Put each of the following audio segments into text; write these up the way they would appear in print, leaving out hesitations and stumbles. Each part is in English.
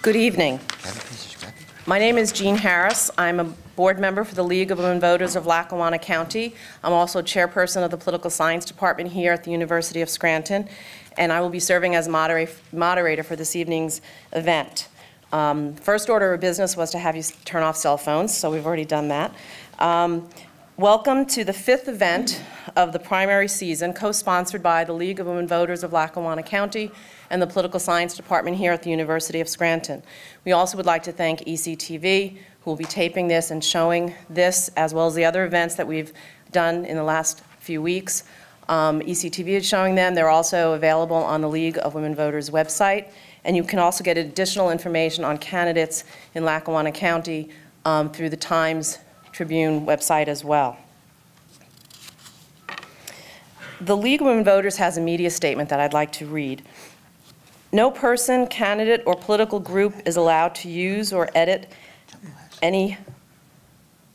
Good evening. My name is Jean Harris. I'm a board member for the League of Women Voters of Lackawanna County. I'm also chairperson of the Political Science Department here at the University of Scranton, and I will be serving as moderator for this evening's event. First order of business was to have you turn off cell phones, so we've already done that. Welcome to the fifth event of the primary season, co-sponsored by the League of Women Voters of Lackawanna County and the Political Science Department here at the University of Scranton. We also would like to thank ECTV, who will be taping this and showing this, as well as the other events that we've done in the last few weeks. ECTV is showing them. They're also available on the League of Women Voters website. And you can also get additional information on candidates in Lackawanna County through the Times Tribune website as well. The League of Women Voters has a media statement that I'd like to read. No person, candidate, or political group is allowed to use or edit any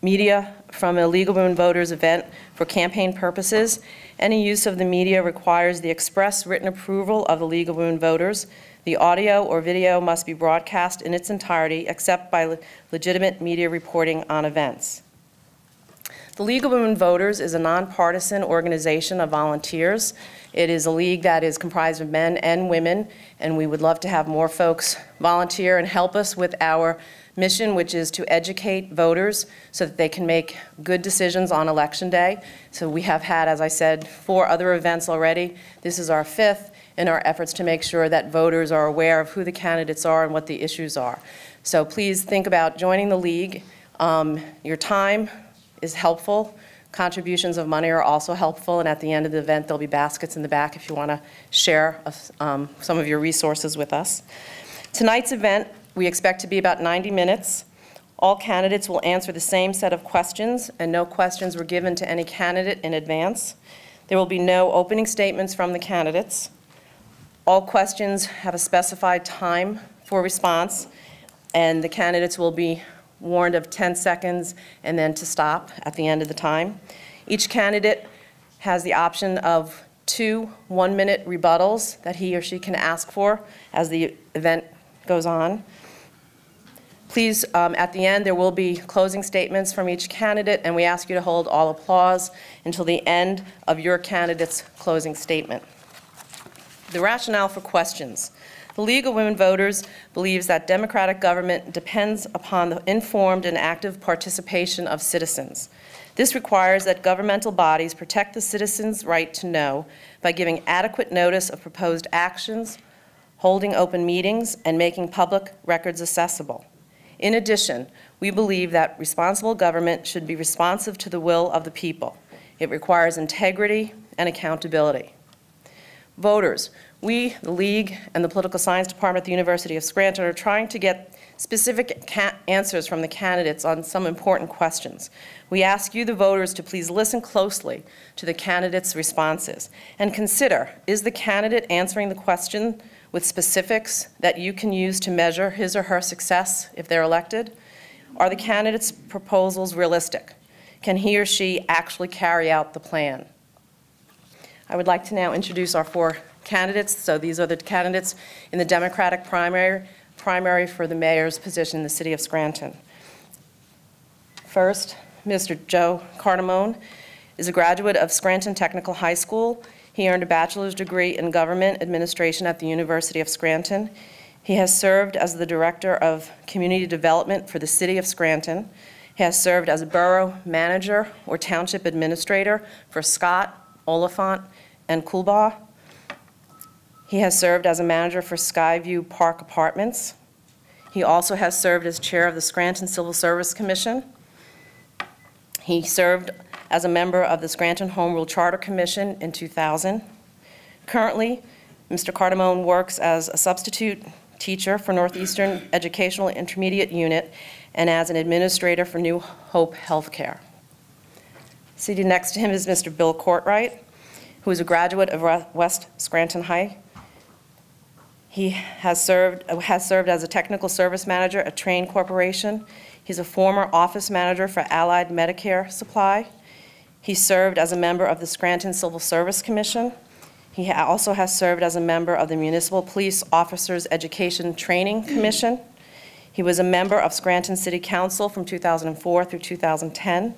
media from a League of Women Voters event for campaign purposes. Any use of the media requires the express written approval of the League of Women Voters. The audio or video must be broadcast in its entirety except by legitimate media reporting on events. The League of Women Voters is a nonpartisan organization of volunteers. It is a league that is comprised of men and women, and we would love to have more folks volunteer and help us with our mission, which is to educate voters so that they can make good decisions on Election Day. So we have had, as I said, 4 other events already. This is our 5th in our efforts to make sure that voters are aware of who the candidates are and what the issues are. So please think about joining the league. Your time is helpful. Contributions of money are also helpful, and at the end of the event there'll be baskets in the back if you want to share some of your resources with us. Tonight's event we expect to be about 90 minutes. All candidates will answer the same set of questions, and no questions were given to any candidate in advance. There will be no opening statements from the candidates. All questions have a specified time for response, and the candidates will be warned of 10 seconds and then to stop at the end of the time. Each candidate has the option of 2 one-minute rebuttals that he or she can ask for as the event goes on. Please, at the end, there will be closing statements from each candidate, and we ask you to hold all applause until the end of your candidate's closing statement. The rationale for questions. The League of Women Voters believes that democratic government depends upon the informed and active participation of citizens. This requires that governmental bodies protect the citizens' right to know by giving adequate notice of proposed actions, holding open meetings, and making public records accessible. In addition, we believe that responsible government should be responsive to the will of the people. It requires integrity and accountability. Voters, we, the League, and the Political Science Department at the University of Scranton are trying to get specific answers from the candidates on some important questions. We ask you, the voters, to please listen closely to the candidates' responses and consider, is the candidate answering the question with specifics that you can use to measure his or her success if they're elected? Are the candidates' proposals realistic? Can he or she actually carry out the plan? I would like to now introduce our 4 candidates. So these are the candidates in the Democratic primary for the mayor's position in the city of Scranton. First, Mr. Joe Cardamone is a graduate of Scranton Technical High School. He earned a bachelor's degree in government administration at the University of Scranton. He has served as the director of community development for the city of Scranton. He has served as a borough manager or township administrator for Scott, Oliphant, and Coolbaugh. He has served as a manager for Skyview Park Apartments. He also has served as chair of the Scranton Civil Service Commission. He served as a member of the Scranton Home Rule Charter Commission in 2000. Currently, Mr. Cardamone works as a substitute teacher for Northeastern Educational Intermediate Unit and as an administrator for New Hope Healthcare. Seated next to him is Mr. Bill Courtwright, who is a graduate of West Scranton High. He has served as a technical service manager at Train Corporation. He's a former office manager for Allied Medicare Supply. He served as a member of the Scranton Civil Service Commission. He also has served as a member of the Municipal Police Officers Education Training Commission. He was a member of Scranton City Council from 2004 through 2010,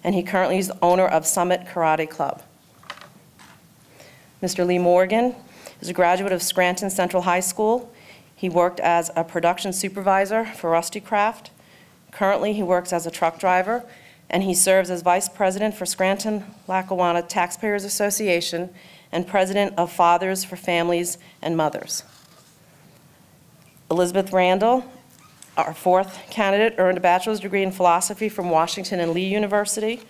and he currently is the owner of Summit Karate Club. Mr. Lee Morgan is a graduate of Scranton Central High School. He worked as a production supervisor for Rusty Craft. Currently, he works as a truck driver, and he serves as vice president for Scranton-Lackawanna Taxpayers Association and president of Fathers for Families and Mothers. Elizabeth Randall, our fourth candidate, earned a bachelor's degree in philosophy from Washington and Lee University,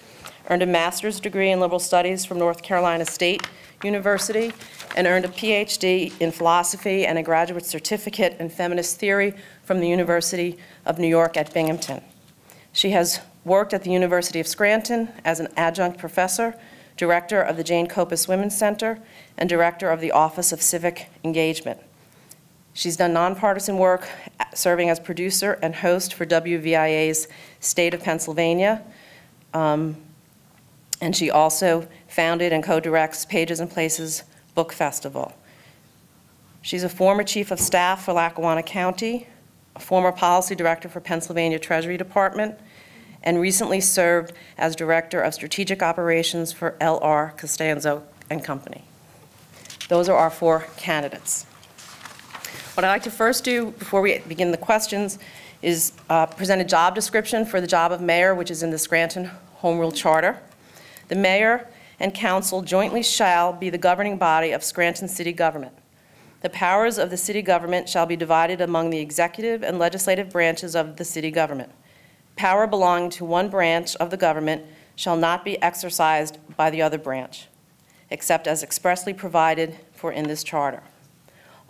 earned a master's degree in liberal studies from North Carolina State University, and earned a PhD in philosophy and a graduate certificate in feminist theory from the University of New York at Binghamton. She has worked at the University of Scranton as an adjunct professor, director of the Jane Copus Women's Center, and director of the Office of Civic Engagement. She's done nonpartisan work serving as producer and host for WVIA's State of Pennsylvania, and she also founded and co-directs Pages and Places Book Festival. She's a former chief of staff for Lackawanna County, a former policy director for Pennsylvania Treasury Department, and recently served as director of strategic operations for L.R. Costanzo and Company. Those are our four candidates. What I'd like to first do before we begin the questions is present a job description for the job of mayor, which is in the Scranton Home Rule Charter. The mayor and council jointly shall be the governing body of Scranton city government. The powers of the city government shall be divided among the executive and legislative branches of the city government. Power belonging to one branch of the government shall not be exercised by the other branch, except as expressly provided for in this charter.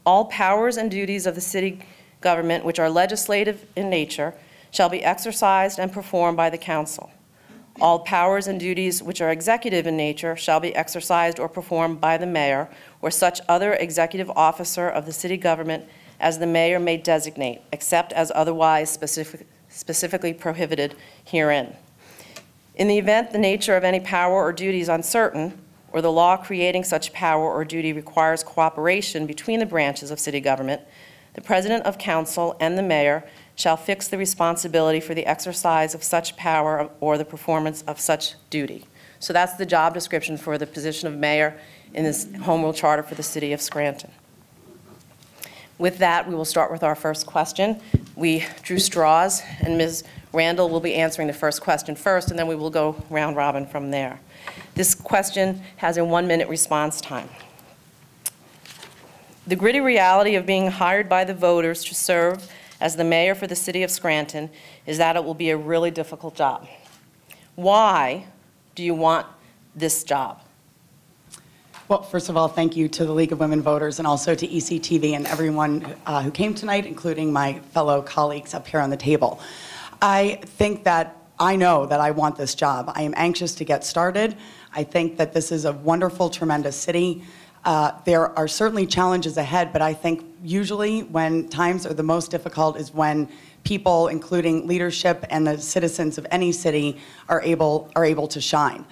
All powers and duties of the city government which are legislative in nature shall be exercised and performed by the council. All powers and duties which are executive in nature shall be exercised or performed by the mayor or such other executive officer of the city government as the mayor may designate, except as otherwise specifically prohibited herein. In the event the nature of any power or duty is uncertain, or the law creating such power or duty requires cooperation between the branches of city government, the president of council and the mayor shall fix the responsibility for the exercise of such power or the performance of such duty. So that's the job description for the position of mayor in this Home Rule Charter for the city of Scranton. With that, we will start with our first question. We drew straws, and Ms. Randall will be answering the first question first, and then we will go round robin from there. This question has a 1-minute response time. The gritty reality of being hired by the voters to serve as the mayor for the city of Scranton is that it will be a really difficult job. Why do you want this job? Well, first of all, thank you to the League of Women Voters and also to ECTV and everyone who came tonight, including my fellow colleagues up here on the table. I know that I want this job. I am anxious to get started. I think that this is a wonderful, tremendous city. There are certainly challenges ahead, but I think usually when times are the most difficult is when people, including leadership and the citizens of any city, are able to shine.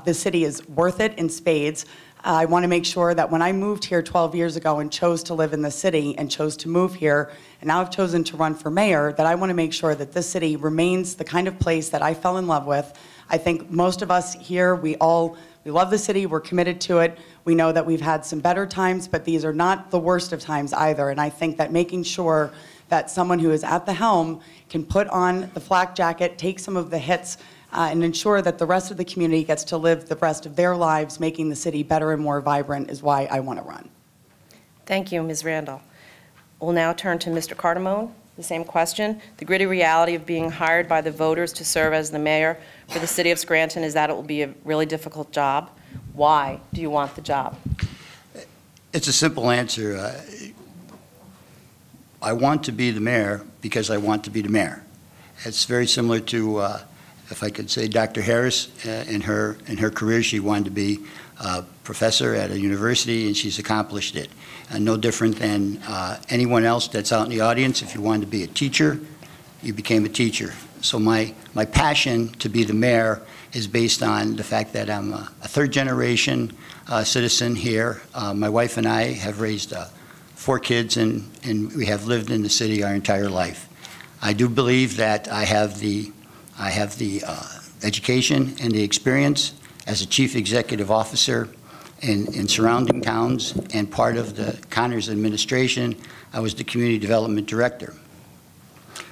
The city is worth it in spades. I want to make sure that when I moved here 12 years ago and chose to live in the city and chose to move here, and now I've chosen to run for mayor, that I want to make sure that this city remains the kind of place that I fell in love with. I think most of us here, we love the city, we're committed to it. We know that we've had some better times, but these are not the worst of times either. And I think that making sure that someone who is at the helm can put on the flak jacket, take some of the hits, and ensure that the rest of the community gets to live the rest of their lives making the city better and more vibrant is why I want to run. Thank you, Ms. Randall. We'll now turn to Mr. Cardamone. The same question. The gritty reality of being hired by the voters to serve as the mayor for the city of Scranton is that it will be a really difficult job. Why do you want the job? It's a simple answer. I want to be the mayor because I want to be the mayor. It's very similar to, if I could say, Dr. Harris. In her career, she wanted to be a professor at a university, and she's accomplished it. No different than anyone else that's out in the audience. If you wanted to be a teacher, you became a teacher. So my passion to be the mayor is based on the fact that I'm a third-generation citizen here. My wife and I have raised 4 kids, and we have lived in the city our entire life. I do believe that I have the education and the experience as a chief executive officer in surrounding towns, and part of the Connors administration, I was the community development director.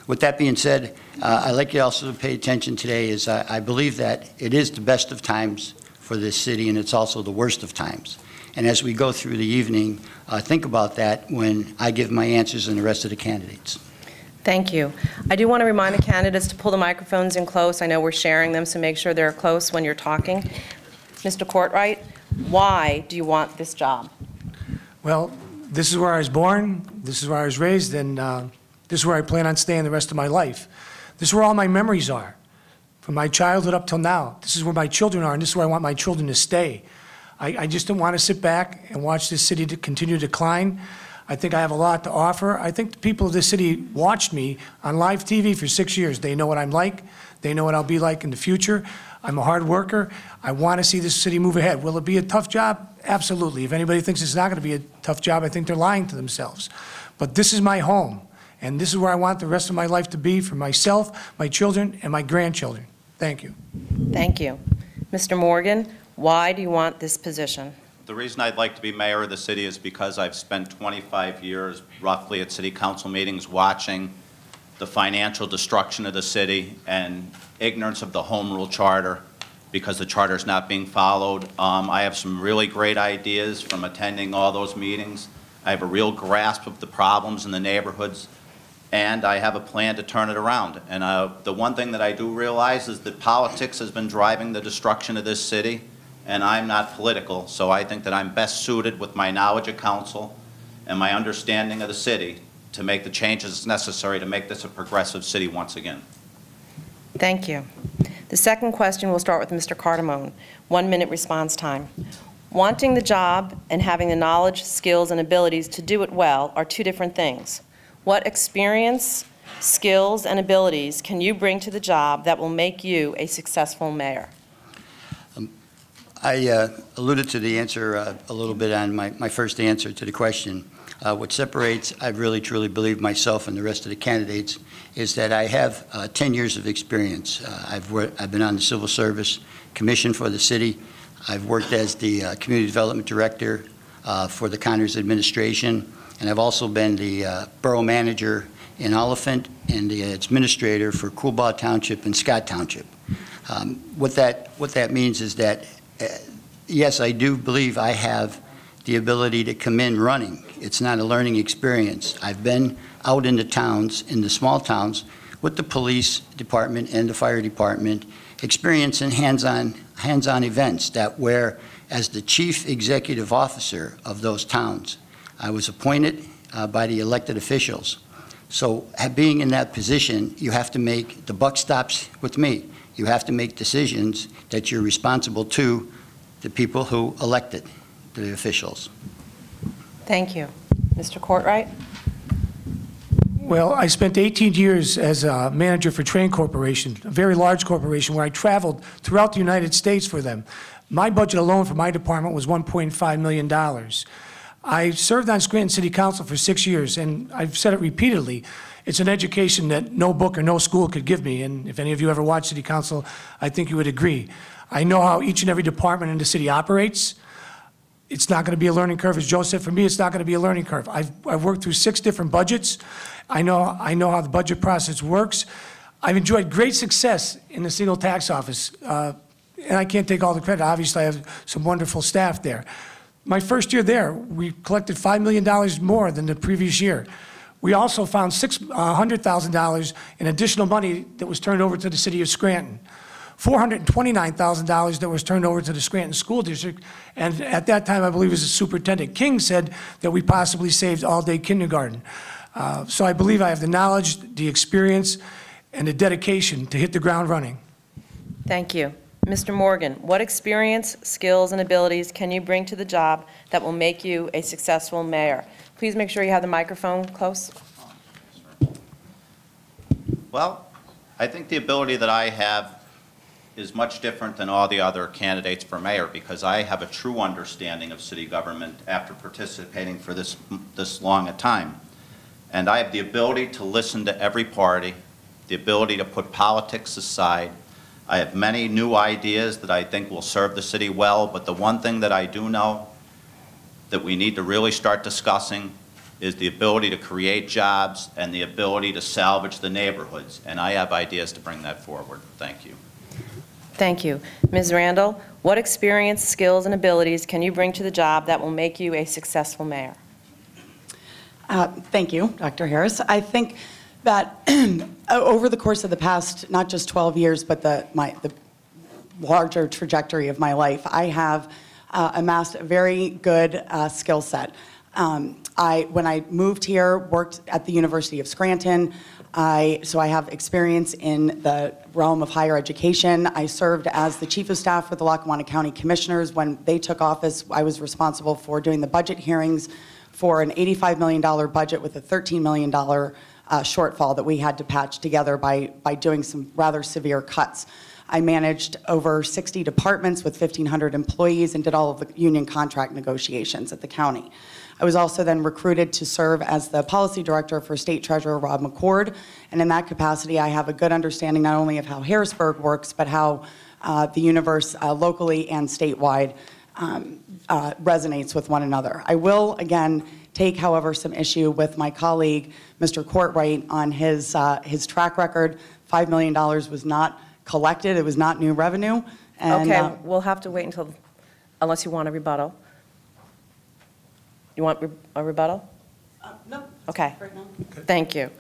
With that being said, I'd like you also to pay attention today is I believe that it is the best of times for this city, and it's also the worst of times. And as we go through the evening, think about that when I give my answers and the rest of the candidates. Thank you. I do want to remind the candidates to pull the microphones in close. I know we're sharing them, so make sure they're close when you're talking. Mr. Courtwright, why do you want this job? Well, this is where I was born, this is where I was raised, and this is where I plan on staying the rest of my life. This is where all my memories are, from my childhood up till now. This is where my children are, and this is where I want my children to stay. I just don't want to sit back and watch this city to continue to decline. I think I have a lot to offer. I think the people of this city watched me on live TV for 6 years. They know what I'm like. They know what I'll be like in the future. I'm a hard worker. I want to see this city move ahead. Will it be a tough job? Absolutely. If anybody thinks it's not going to be a tough job, I think they're lying to themselves. But this is my home, and this is where I want the rest of my life to be for myself, my children, and my grandchildren. Thank you. Thank you. Mr. Morgan, why do you want this position? The reason I'd like to be mayor of the city is because I've spent 25 years roughly at city council meetings watching the financial destruction of the city and ignorance of the home rule charter because the charter is not being followed. I have some really great ideas from attending all those meetings. I have a real grasp of the problems in the neighborhoods, and I have a plan to turn it around. And the one thing that I do realize is that politics has been driving the destruction of this city, and I'm not political, so I think that I'm best suited with my knowledge of council and my understanding of the city to make the changes necessary to make this a progressive city once again. Thank you. The second question will start with Mr. Cardamone. 1 minute response time. Wanting the job and having the knowledge, skills, and abilities to do it well are two different things. What experience, skills, and abilities can you bring to the job that will make you a successful mayor? I alluded to the answer a little bit on my first answer to the question. What separates, I really truly believe, myself and the rest of the candidates is that I have 10 years of experience. I've been on the Civil Service Commission for the city. I've worked as the Community Development Director for the Connors administration, and I've also been the Borough Manager in Oliphant and the Administrator for Coolbaugh Township and Scott Township. What that means is that yes, I do believe I have the ability to come in running. It's not a learning experience. I've been out in the towns, in the small towns, with the police department and the fire department, experiencing hands-on events that where, as the chief executive officer of those towns, I was appointed by the elected officials. So being in that position, you have to make, the buck stops with me. You have to make decisions that you're responsible to the people who elected the officials. Thank you. Mr. Courtwright? Well, I spent 18 years as a manager for Train Corporation, a very large corporation where I traveled throughout the United States for them. My budget alone for my department was $1.5 million. I served on Scranton City Council for 6 years, and I've said it repeatedly. It's an education that no book or no school could give me, and if any of you ever watch City Council, I think you would agree. I know how each and every department in the city operates. It's not going to be a learning curve. As Joe said, for me, it's not going to be a learning curve. I've worked through 6 different budgets. I know how the budget process works. I've enjoyed great success in the single tax office, and I can't take all the credit. Obviously, I have some wonderful staff there. My first year there, we collected $5 million more than the previous year. We also found $600,000 in additional money that was turned over to the city of Scranton. $429,000 that was turned over to the Scranton School District, and at that time, I believe it was Superintendent King said that we possibly saved all-day kindergarten. So I believe I have the knowledge, the experience, and the dedication to hit the ground running. Thank you. Mr. Morgan, what experience, skills, and abilities can you bring to the job that will make you a successful mayor? Please make sure you have the microphone close. Well, I think the ability that I have is much different than all the other candidates for mayor because I have a true understanding of city government after participating for this long a time. and I have the ability to listen to every party, the ability to put politics aside. I have many new ideas that I think will serve the city well, but the one thing that I do know that we need to really start discussing is the ability to create jobs and the ability to salvage the neighborhoods, and I have ideas to bring that forward. Thank you. Thank you. Ms. Randall, what experience, skills, and abilities can you bring to the job that will make you a successful mayor? Thank you, Dr. Harris. I think that over the course of the past, not just 12 years, but the larger trajectory of my life, I have amassed a very good skill set. When I moved here, worked at the University of Scranton, so I have experience in the realm of higher education. I served as the Chief of Staff for the Lackawanna County Commissioners. When they took office, I was responsible for doing the budget hearings for an $85 million budget with a $13 million shortfall that we had to patch together by doing some rather severe cuts. I managed over 60 departments with 1,500 employees and did all of the union contract negotiations at the county. I was also then recruited to serve as the policy director for State Treasurer Rob McCord, and in that capacity I have a good understanding not only of how Harrisburg works, but how the universe locally and statewide resonates with one another. I will, again, take, however, some issue with my colleague, Mr. Courtwright, on his track record. $5 million was not collected. It was not new revenue. And, Okay, we'll have to wait until, unless you want a rebuttal. You want a rebuttal? No. Okay. Right now. Thank you.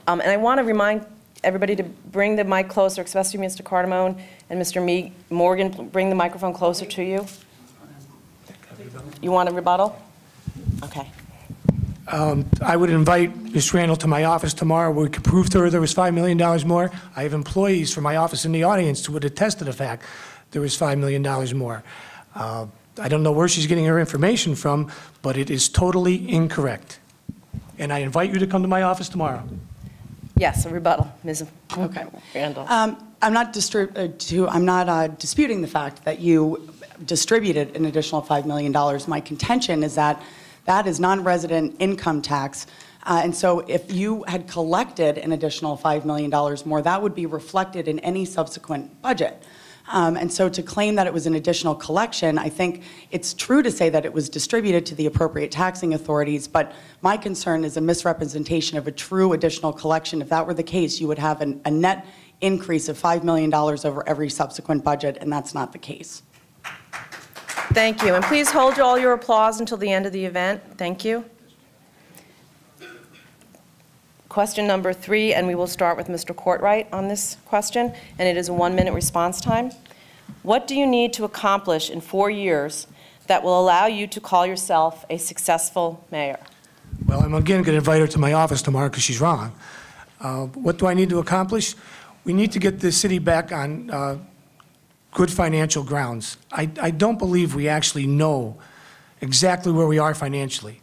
And I want to remind everybody to bring the mic closer, especially Mr. Cardamone and Mr. Morgan, bring the microphone closer to you. You want a rebuttal? Okay. I would invite Ms. Randall to my office tomorrow where we could prove to her there was $5 million more. I have employees from my office in the audience who would attest to the fact there was $5 million more. I don't know where she's getting her information from, but it is totally incorrect. And I invite you to come to my office tomorrow. Yes, a rebuttal, Ms. Okay. Randall. I'm not disputing the fact that you distributed an additional $5 million. My contention is that that is non-resident income tax. And so if you had collected an additional $5 million more, that would be reflected in any subsequent budget. And so to claim that it was an additional collection, I think it's true to say that it was distributed to the appropriate taxing authorities, but my concern is a misrepresentation of a true additional collection. If that were the case, you would have a net increase of $5 million over every subsequent budget, and that's not the case. Thank you. And please hold all your applause until the end of the event. Thank you. Question number 3, and we will start with Mr. Courtwright on this question, and it is a 1-minute response time. What do you need to accomplish in 4 years that will allow you to call yourself a successful mayor? Well, I'm again going to invite her to my office tomorrow because she's wrong. What do I need to accomplish? We need to get the city back on good financial grounds. I don't believe we actually know exactly where we are financially.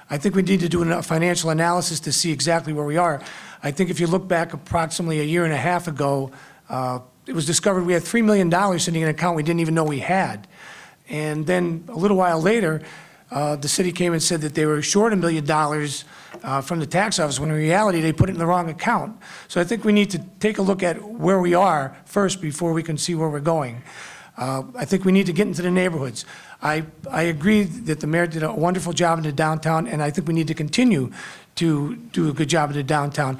I think we need to do a financial analysis to see exactly where we are. I think if you look back approximately a year and a half ago, it was discovered we had $3 million sitting in an account we didn't even know we had. And then a little while later, the city came and said that they were short $1 million from the tax office, when in reality they put it in the wrong account. So I think we need to take a look at where we are first before we can see where we're going. I think we need to get into the neighborhoods. I agree that the mayor did a wonderful job in the downtown, and I think we need to continue to do a good job in the downtown.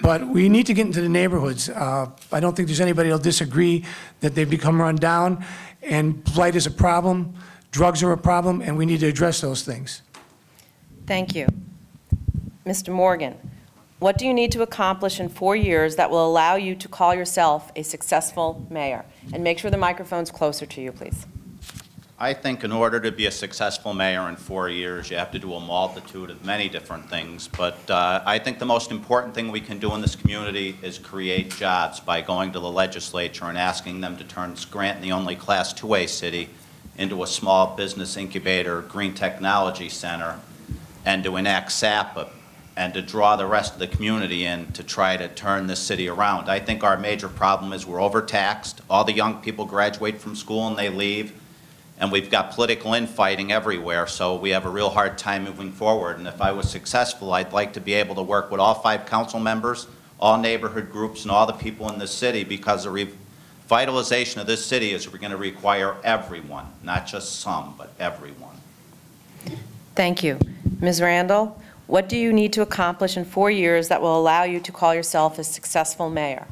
But we need to get into the neighborhoods. I don't think there's anybody who'll disagree that they've become run down, and blight is a problem, drugs are a problem, and we need to address those things. Thank you. Mr. Morgan, what do you need to accomplish in 4 years that will allow you to call yourself a successful mayor? And make sure the microphone's closer to you, please. I think in order to be a successful mayor in 4 years, you have to do a multitude of many different things. But I think the most important thing we can do in this community is create jobs by going to the legislature and asking them to turn Scranton, the only Class 2A city, into a small business incubator, green technology center, and to enact SAPA, and to draw the rest of the community in to try to turn this city around. I think our major problem is we're overtaxed. All the young people graduate from school and they leave. and we've got political infighting everywhere, so we have a real hard time moving forward. And if I was successful, I'd like to be able to work with all 5 council members, all neighborhood groups, and all the people in this city, because the revitalization of this city is going to require everyone, not just some, but everyone. Thank you. Ms. Randall, what do you need to accomplish in 4 years that will allow you to call yourself a successful mayor?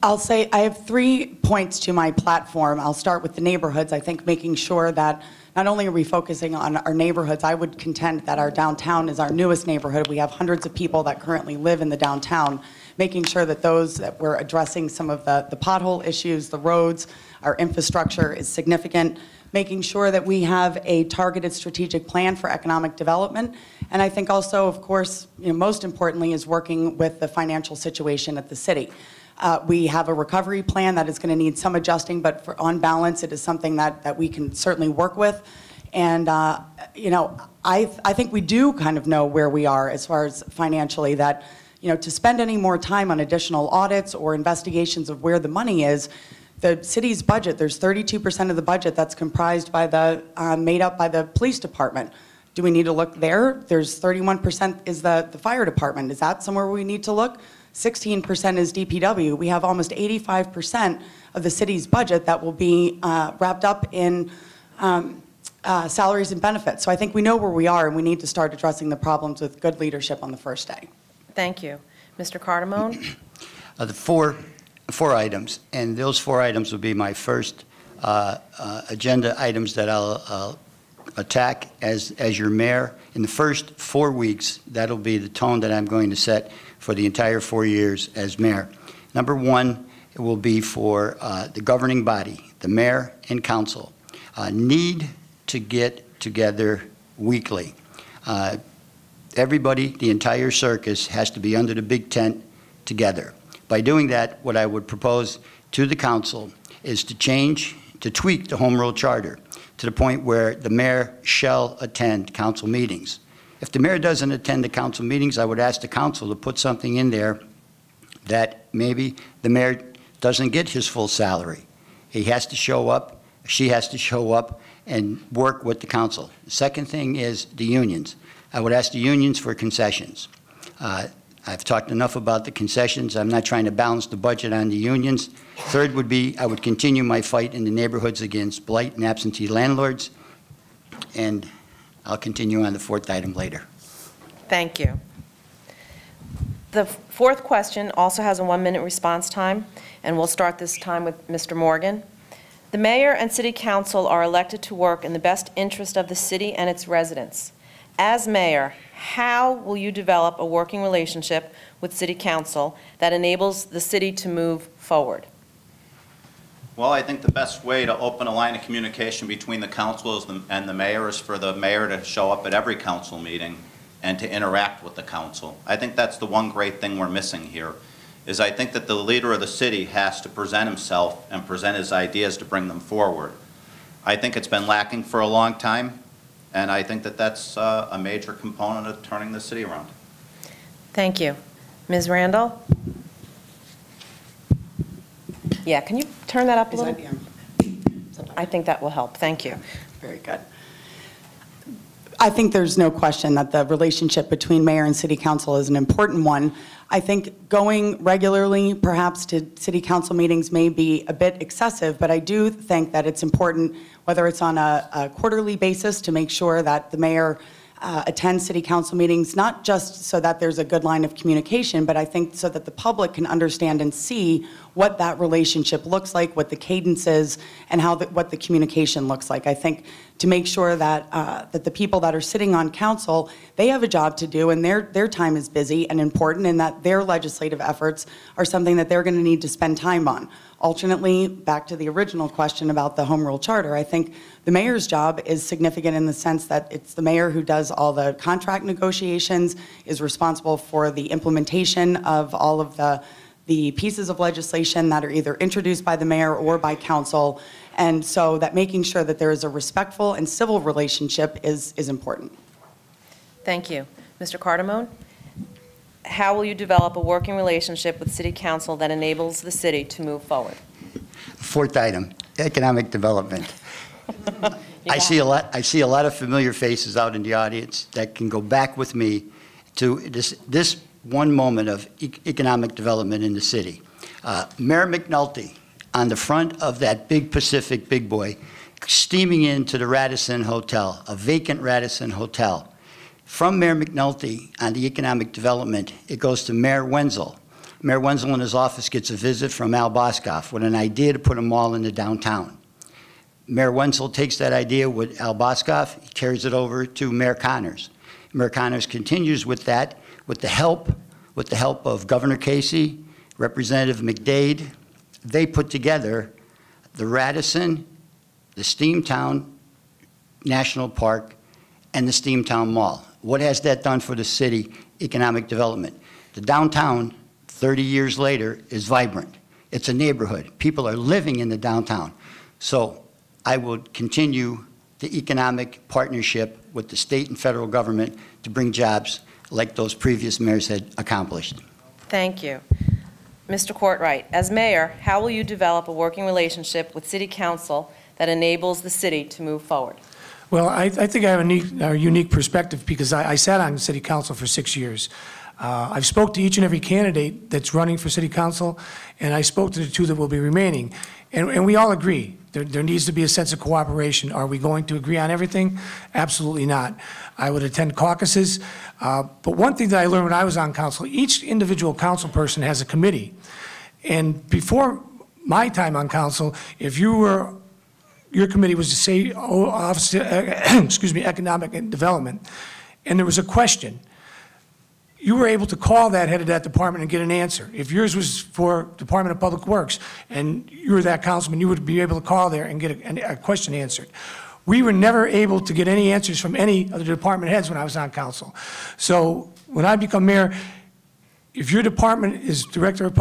I'll say I have 3 points to my platform. I'll start with the neighborhoods. I think making sure that not only are we focusing on our neighborhoods, I would contend that our downtown is our newest neighborhood. We have hundreds of people that currently live in the downtown, making sure that we're addressing some of the pothole issues, the roads, our infrastructure is significant, making sure that we have a targeted strategic plan for economic development. And I think also, of course, most importantly, is working with the financial situation at the city. We have a recovery plan that is going to need some adjusting, but on balance, it is something that we can certainly work with. And, I think we do kind of know where we are as far as financially, that, to spend any more time on additional audits or investigations of where the money is, the city's budget, there's 32% of the budget that's comprised by made up by the police department. Do we need to look there? There's 31% is the fire department. Is that somewhere we need to look? 16% is DPW. We have almost 85% of the city's budget that will be wrapped up in salaries and benefits. So I think we know where we are, and we need to start addressing the problems with good leadership on the first day. Thank you. Mr. Cardamone? The four items, and those 4 items will be my first agenda items that I'll attack as your mayor. In the first 4 weeks, that'll be the tone that I'm going to set for the entire 4 years as mayor. Number 1, it will be for the governing body, the mayor and council, need to get together weekly. Everybody, the entire circus, has to be under the big tent together. By doing that, what I would propose to the council is to tweak the home rule charter to the point where the mayor shall attend council meetings. If the mayor doesn't attend the council meetings, I would ask the council to put something in there that maybe the mayor doesn't get his full salary. He has to show up, she has to show up and work with the council. The second thing is the unions. I would ask the unions for concessions. I've talked enough about the concessions. I'm not trying to balance the budget on the unions. Third would be I would continue my fight in the neighborhoods against blight and absentee landlords. And I'll continue on the 4th item later. Thank you. The 4th question also has a 1-minute response time, and we'll start this time with Mr. Morgan. The mayor and city council are elected to work in the best interest of the city and its residents. As mayor, how will you develop a working relationship with city council that enables the city to move forward? Well, I think the best way to open a line of communication between the council and the mayor is for the mayor to show up at every council meeting and to interact with the council. I think that's the one great thing we're missing here, is I think that the leader of the city has to present himself and present his ideas to bring them forward. I think it's been lacking for a long time, and I think that that's a major component of turning the city around. Thank you. Ms. Randall? Yeah, can you turn that up a little? I think that will help. Thank you. Very good. I think there's no question that the relationship between mayor and city council is an important one. I think going regularly, perhaps to city council meetings may be a bit excessive, but I do think that it's important, whether it's on a quarterly basis, to make sure that the mayor attend city council meetings, not just so that there's a good line of communication, but I think so that the public can understand and see what that relationship looks like, what the cadence is, and what the communication looks like. I think to make sure that that the people that are sitting on council, they have a job to do, and their time is busy and important, and that their legislative efforts are something that they're going to need to spend time on. Alternately, back to the original question about the home rule charter, I think the mayor's job is significant in the sense that it's the mayor who does all the contract negotiations, is responsible for the implementation of all of the pieces of legislation that are either introduced by the mayor or by council, and so that making sure that there is a respectful and civil relationship is important. Thank you. Mr. Cardamone? How will you develop a working relationship with city council that enables the city to move forward? 4th item, economic development. I see a lot of familiar faces out in the audience that can go back with me to this one moment of economic development in the city. Mayor McNulty, on the front of that big Pacific big boy, steaming into the Radisson Hotel, a vacant Radisson Hotel. From Mayor McNulty on the economic development, it goes to Mayor Wenzel. Mayor Wenzel in his office gets a visit from Al Boscoff with an idea to put a mall in the downtown. Mayor Wenzel takes that idea with Al Boscoff, he carries it over to Mayor Connors. Mayor Connors continues with that with the help of Governor Casey, Representative McDade. They put together the Radisson, the Steamtown National Park, and the Steamtown Mall. What has that done for the city economic development? The downtown, 30 years later, is vibrant. It's a neighborhood. People are living in the downtown. So I will continue the economic partnership with the state and federal government to bring jobs like those previous mayors had accomplished. Thank you. Mr. Courtwright, as mayor, how will you develop a working relationship with City Council that enables the city to move forward? Well, I think I have a unique perspective because I sat on City Council for 6 years. I've spoke to each and every candidate that's running for City Council, and I spoke to the two that will be remaining. And we all agree. There needs to be a sense of cooperation. Are we going to agree on everything? Absolutely not. I would attend caucuses. But one thing that I learned when I was on council, each individual council person has a committee. And before my time on council, if your committee was to say, excuse me, economic development, and there was a question, you were able to call that head of that department and get an answer. If yours was for Department of Public Works and you were that councilman, you would be able to call there and get a question answered. We were never able to get any answers from any of the department heads when I was on council. So when I become mayor, if your department is director of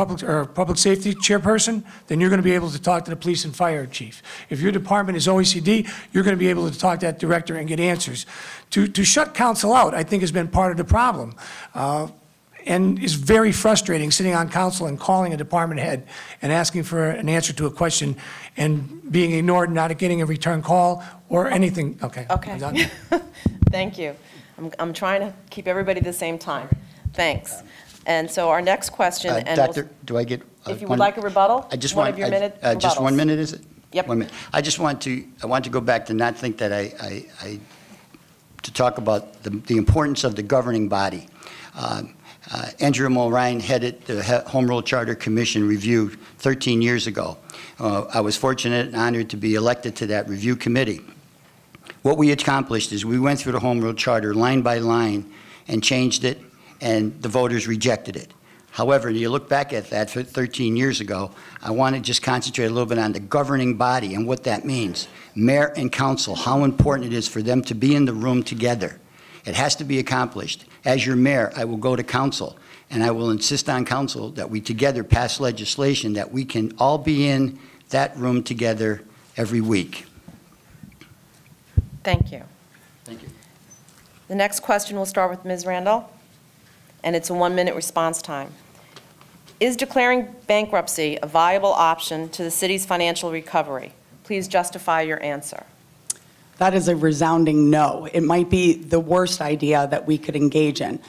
public safety chairperson, then you're going to be able to talk to the police and fire chief. If your department is OECD, you're going to be able to talk to that director and get answers. To shut council out, I think, has been part of the problem. And is very frustrating sitting on council and calling a department head and asking for an answer to a question and being ignored, not getting a return call or anything. Okay. Okay. I'm done. Thank you. I'm trying to keep everybody at the same time. Thanks. And so our next question, and Doctor, do I get if you would like a rebuttal, I just one want of your minute just 1 minute, is it? Yep. 1 minute. I want to go back to not think that to talk about the importance of the governing body. Andrew Mulrine headed the Home Rule Charter Commission review 13 years ago. I was fortunate and honored to be elected to that review committee. What we accomplished is we went through the Home Rule Charter line by line and changed it, and the voters rejected it. However, you look back at that 13 years ago, I want to just concentrate a little bit on the governing body and what that means. Mayor and council, how important it is for them to be in the room together. It has to be accomplished. As your mayor, I will go to council, and I will insist on council that we together pass legislation that we can all be in that room together every week. Thank you. Thank you. The next question will start with Ms. Randall, and it's a 1-minute response time. Is declaring bankruptcy a viable option to the city's financial recovery? Please justify your answer. That is a resounding no. It might be the worst idea that we could engage in.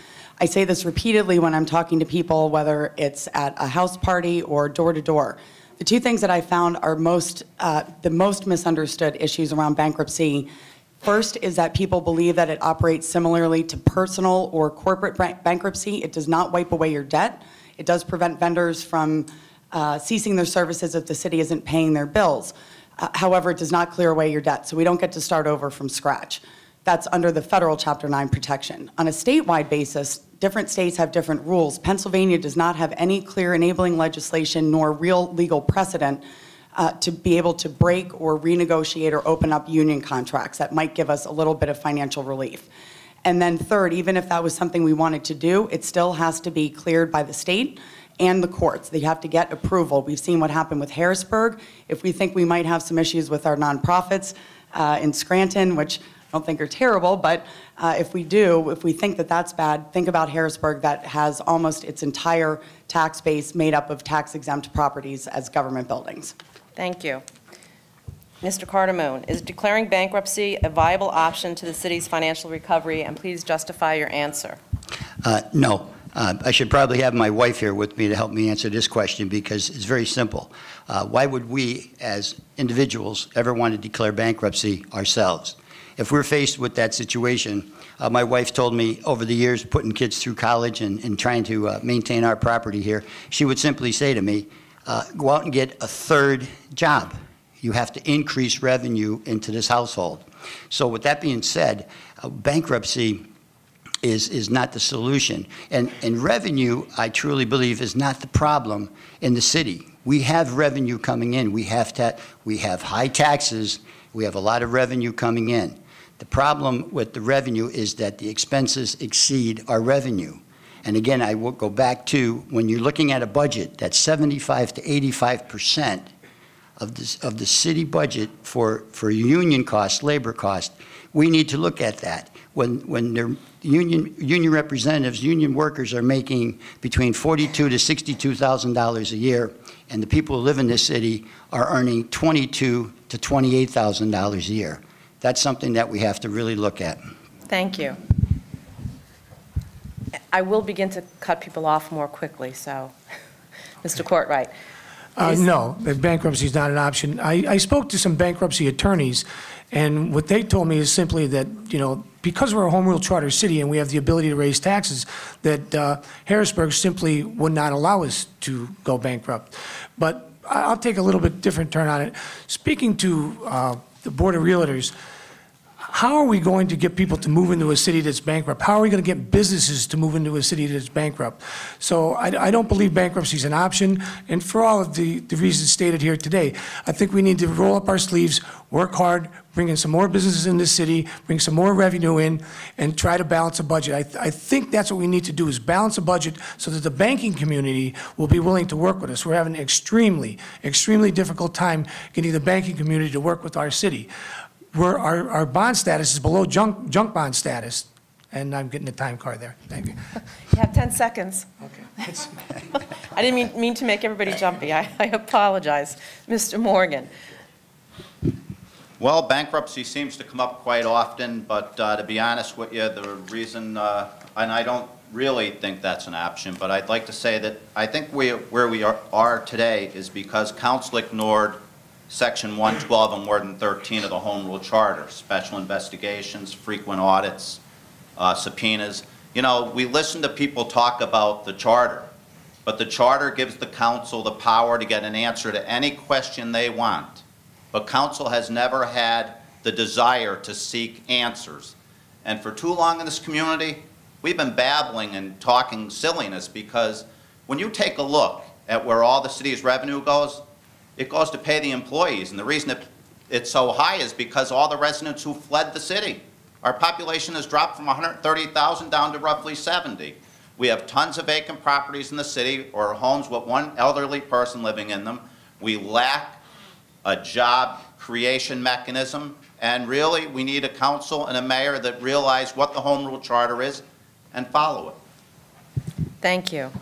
I say this repeatedly when I'm talking to people, whether it's at a house party or door to door. The two things that I found are the most misunderstood issues around bankruptcy. First is that people believe that it operates similarly to personal or corporate bankruptcy. It does not wipe away your debt. It does prevent vendors from ceasing their services if the city isn't paying their bills. However, it does not clear away your debt, so we don't get to start over from scratch. That's under the federal Chapter 9 protection. On a statewide basis, different states have different rules. Pennsylvania does not have any clear enabling legislation nor real legal precedent to be able to break or renegotiate or open up union contracts that might give us a little bit of financial relief. And then third, even if that was something we wanted to do, it still has to be cleared by the state and the courts. They have to get approval. We've seen what happened with Harrisburg. If we think we might have some issues with our nonprofits in Scranton, which I don't think are terrible, but if we think that that's bad, think about Harrisburg that has almost its entire tax base made up of tax-exempt properties as government buildings. Thank you. Mr. Cardamone, is declaring bankruptcy a viable option to the city's financial recovery? And please justify your answer. No. I should probably have my wife here with me to help me answer this question because it's very simple. Why would we, as individuals, ever want to declare bankruptcy ourselves? If we're faced with that situation, my wife told me over the years, putting kids through college and trying to maintain our property here, she would simply say to me, go out and get a third job. You have to increase revenue into this household. So with that being said, bankruptcy is not the solution. And revenue, I truly believe, is not the problem in the city. We have revenue coming in. We have high taxes. We have a lot of revenue coming in. The problem with the revenue is that the expenses exceed our revenue. And again, I will go back to when you're looking at a budget that's 75 to 85% of the city budget for union costs, labor costs, we need to look at that. When their union representatives, union workers are making between $42,000 to $62,000 a year, and the people who live in this city are earning $22,000 to $28,000 a year. That's something that we have to really look at. Thank you. I will begin to cut people off more quickly, so, Mr. Courtwright. No, bankruptcy is not an option. I spoke to some bankruptcy attorneys, and what they told me is simply that, you know, because we're a home rule charter city and we have the ability to raise taxes, that Harrisburg simply would not allow us to go bankrupt. But I'll take a little bit different turn on it. Speaking to the Board of Realtors, how are we going to get people to move into a city that's bankrupt? How are we going to get businesses to move into a city that's bankrupt? So I don't believe bankruptcy is an option. And for all of the reasons stated here today, I think we need to roll up our sleeves, work hard, bring in some more businesses in this city, bring some more revenue in, and try to balance a budget. I think that's what we need to do, is balance a budget so that the banking community will be willing to work with us. We're having an extremely, extremely difficult time getting the banking community to work with our city. Our bond status is below junk bond status, and I'm getting a time card there. Thank you. You have 10 seconds. Okay. I didn't mean to make everybody jumpy. I apologize. Mr. Morgan. Well, bankruptcy seems to come up quite often, but to be honest with you, the reason, and I don't really think that's an option, but I'd like to say that I think where we are today is because council ignored Section 112 and 113 of the Home Rule Charter, special investigations, frequent audits, subpoenas. You know, we listen to people talk about the charter, but the charter gives the council the power to get an answer to any question they want. But council has never had the desire to seek answers. And for too long in this community, we've been babbling and talking silliness, because when you take a look at where all the city's revenue goes, it goes to pay the employees. And the reason it's so high is because all the residents who fled the city. Our population has dropped from 130,000 down to roughly 70. We have tons of vacant properties in the city, or homes with one elderly person living in them. We lack a job creation mechanism, and really we need a council and a mayor that realize what the Home Rule Charter is and follow it. Thank you.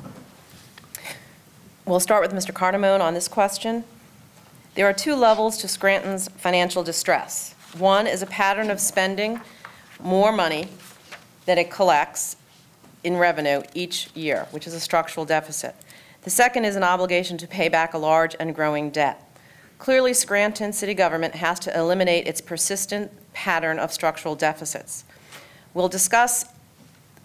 We'll start with Mr. Cardamone on this question. There are two levels to Scranton's financial distress. One is a pattern of spending more money than it collects in revenue each year, which is a structural deficit. The second is an obligation to pay back a large and growing debt. Clearly, Scranton city government has to eliminate its persistent pattern of structural deficits. We'll discuss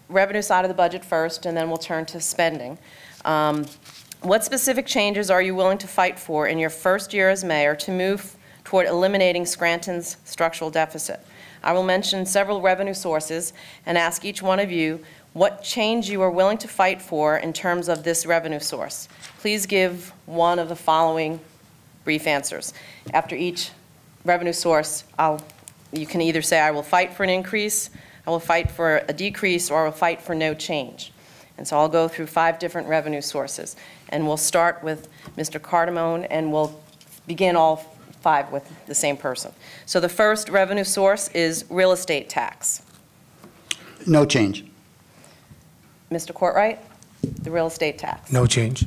revenue side of the budget first, and then we'll turn to spending. What specific changes are you willing to fight for in your first year as mayor to move toward eliminating Scranton's structural deficit? I will mention several revenue sources and ask each one of you what change you are willing to fight for in terms of this revenue source. Please give one of the following brief answers. After each revenue source, you can either say, I will fight for an increase, I will fight for a decrease, or I will fight for no change. And so I'll go through 5 different revenue sources. And we'll start with Mr. Cardamone, and we'll begin all 5 with the same person. So the first revenue source is real estate tax. No change. Mr. Courtwright, the real estate tax. No change.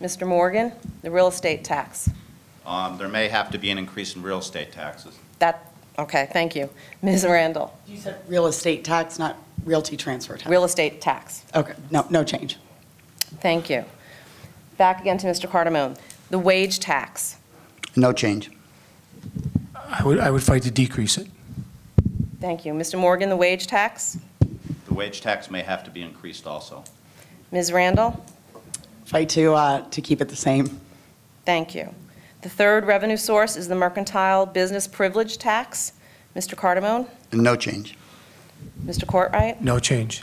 Mr. Morgan, the real estate tax. There may have to be an increase in real estate taxes. Okay, thank you. Ms. Randall, You said real estate tax, not realty transfer tax. real estate tax. Okay, no change. Thank you. Back again to Mr. Cardamone. The wage tax. No change. I would fight to decrease it. Thank you. Mr. Morgan, the wage tax. The wage tax may have to be increased also. Ms. Randall, Fight to keep it the same. thank you. The third revenue source is the mercantile business privilege tax. Mr. Cardamone, No change. Mr. Courtwright, No change.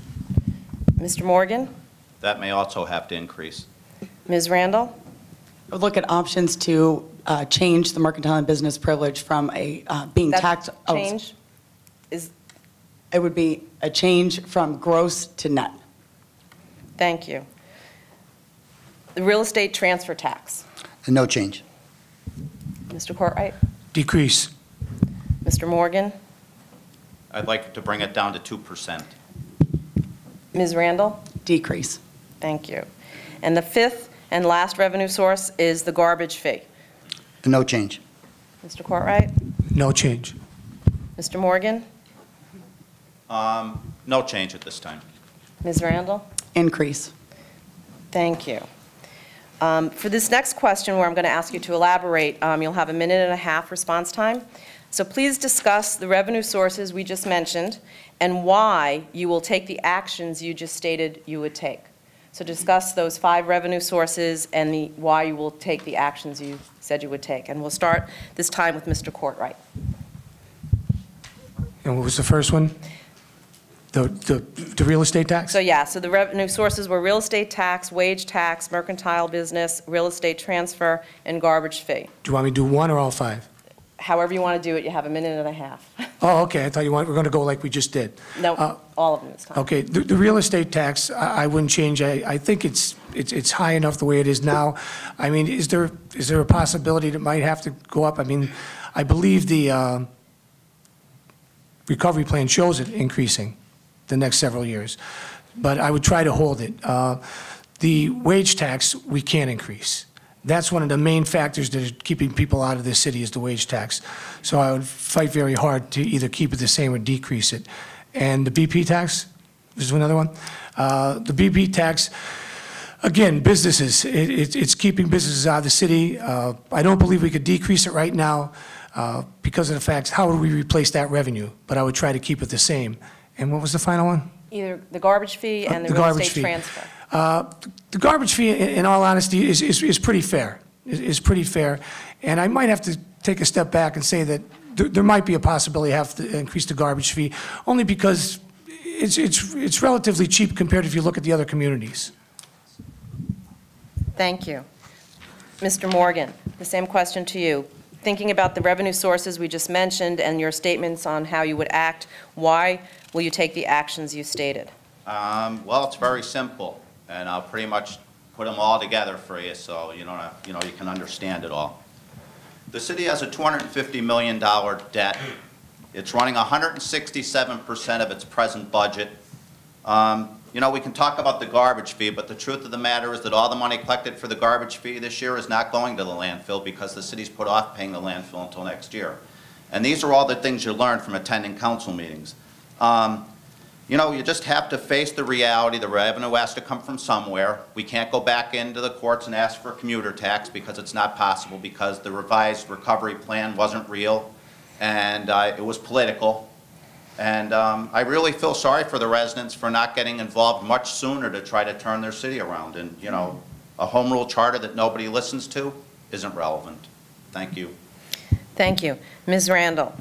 Mr. Morgan, That may also have to increase. Ms. Randall, I would look at options to change the mercantile and business privilege from a being that taxed. change is, It would be a change from gross to net. thank you. The real estate transfer tax. No change. Mr. Courtwright, Decrease. Mr. Morgan, I'd like to bring it down to 2%. Ms. Randall, Decrease. thank you. And the fifth and last revenue source is the garbage fee. No change. Mr. Courtwright, No change. Mr. Morgan, No change at this time. Ms. Randall, Increase. thank you. For this next question, where I'm going to ask you to elaborate, you'll have a minute and a half response time. So please discuss the revenue sources we just mentioned and why you will take the actions you just stated you would take. So discuss those 5 revenue sources and why you will take the actions you said you would take. And we'll start this time with Mr. Courtwright. And what was the first one? The real estate tax? So yeah, so the revenue sources were real estate tax, wage tax, mercantile business, real estate transfer, and garbage fee. Do you want me to do one or all 5? However you want to do it, you have a minute and a half. Oh, okay, I thought we're going to go like we just did. No, all of them this time. Okay, the real estate tax, I wouldn't change. I think it's high enough the way it is now. I mean, is there a possibility that it might have to go up? I mean, I believe the recovery plan shows it increasing the next several years, but I would try to hold it. The wage tax, we can't increase. That's one of the main factors that is keeping people out of this city is the wage tax. So I would fight very hard to either keep it the same or decrease it. And the BP tax, this is another one. The BP tax, again, businesses, it's keeping businesses out of the city. I don't believe we could decrease it right now because of the fact, how would we replace that revenue? But I would try to keep it the same. And what was the final one? Either the garbage fee and the The real garbage estate fee. transfer. The garbage fee, in all honesty, is pretty fair. Is pretty fair. And I might have to take a step back and say that there might be a possibility to have to increase the garbage fee, only because it's relatively cheap compared if you look at the other communities. Thank you. Mr. Morgan, the same question to you. Thinking about the revenue sources we just mentioned and your statements on how you would act, why will you take the actions you stated? Well, it's very simple, and I'll pretty much put them all together for you so you can understand it all. The city has a $250 million debt. It's running 167% of its present budget. We can talk about the garbage fee, but the truth of the matter is that all the money collected for the garbage fee this year is not going to the landfill because the city's put off paying the landfill until next year. And these are all the things you learn from attending council meetings. You just have to face the reality. The revenue has to come from somewhere. We can't go back into the courts and ask for a commuter tax because it's not possible, because the revised recovery plan wasn't real and it was political. And I really feel sorry for the residents for not getting involved much sooner to try to turn their city around. And, a home rule charter that nobody listens to isn't relevant. Thank you. Thank you. Ms. Randall,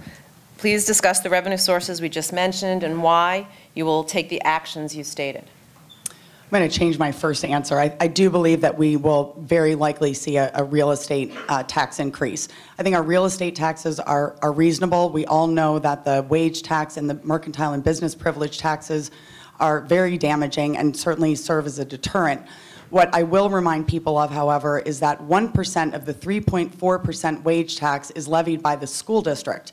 please discuss the revenue sources we just mentioned and why you will take the actions you stated. I'm going to change my first answer. I do believe that we will very likely see a real estate tax increase. I think our real estate taxes are reasonable. We all know that the wage tax and the mercantile and business privilege taxes are very damaging and certainly serve as a deterrent. What I will remind people of, however, is that 1% of the 3.4% wage tax is levied by the school district.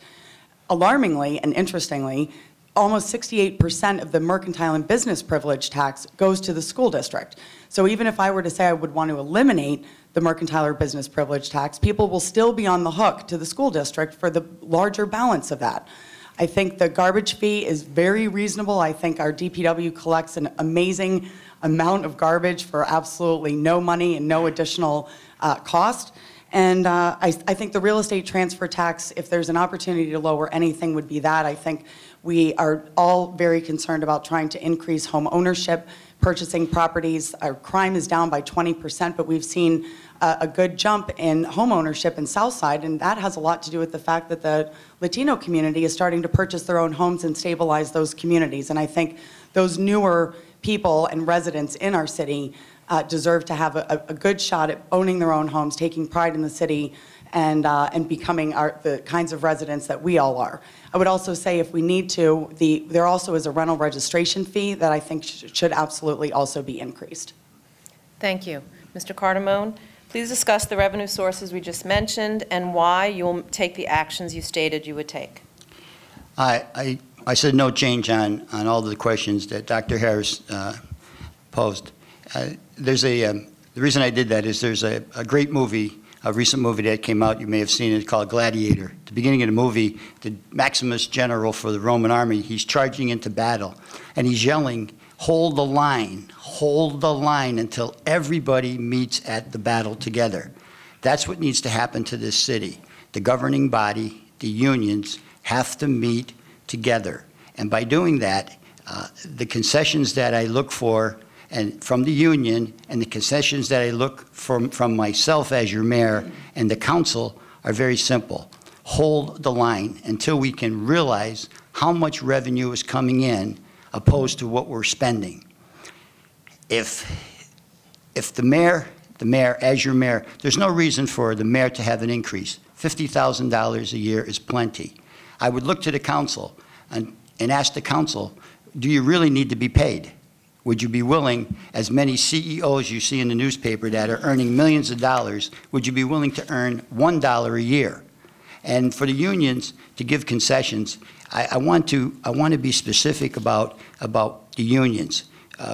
Alarmingly and interestingly, almost 68% of the mercantile and business privilege tax goes to the school district. So even if I were to say I would want to eliminate the mercantile or business privilege tax, people will still be on the hook to the school district for the larger balance of that. I think the garbage fee is very reasonable. I think our DPW collects an amazing amount of garbage for absolutely no money and no additional cost. And I think the real estate transfer tax, if there's an opportunity to lower anything, would be that. I think we are all very concerned about trying to increase home ownership, purchasing properties. Our crime is down by 20%, but we've seen a good jump in home ownership in Southside, and that has a lot to do with the fact that the Latino community is starting to purchase their own homes and stabilize those communities. And I think those newer people and residents in our city deserve to have a good shot at owning their own homes, taking pride in the city, and becoming the kinds of residents that we all are. I would also say, if we need to, there also is a rental registration fee that I think should absolutely also be increased. Thank you. Mr. Cardamone, please discuss the revenue sources we just mentioned and why you will take the actions you stated you would take. I said no change on all the questions that Dr. Harris posed. The reason I did that is there's a great movie, a recent movie that came out, you may have seen it, called Gladiator. At the beginning of the movie, the Maximus general for the Roman army, he's charging into battle, and he's yelling, hold the line until everybody meets at the battle together. That's what needs to happen to this city. The governing body, the unions, have to meet together. And by doing that, the concessions that I look for and from the union and the concessions that I look from myself as your mayor and the council are very simple. Hold the line until we can realize how much revenue is coming in opposed to what we're spending. If the mayor, as your mayor, there's no reason for the mayor to have an increase. $50,000 a year is plenty. I would look to the council and ask the council, do you really need to be paid? Would you be willing, as many CEOs you see in the newspaper that are earning millions of dollars, would you be willing to earn $1 a year? And for the unions to give concessions, I want to be specific about the unions.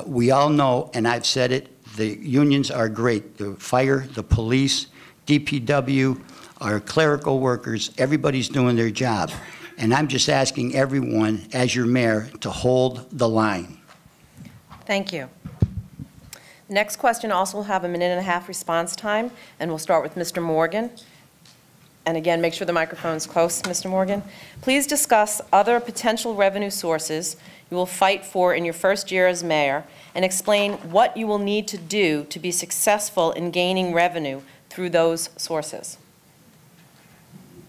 We all know, and I've said it, the unions are great. The fire, the police, DPW, our clerical workers, everybody's doing their job. And I'm just asking everyone, as your mayor, to hold the line. Thank you. The next question also will have a 1.5-minute response time, and we'll start with Mr. Morgan. And again, make sure the microphone's close, Mr. Morgan. Please discuss other potential revenue sources you will fight for in your first year as mayor, and explain what you will need to do to be successful in gaining revenue through those sources.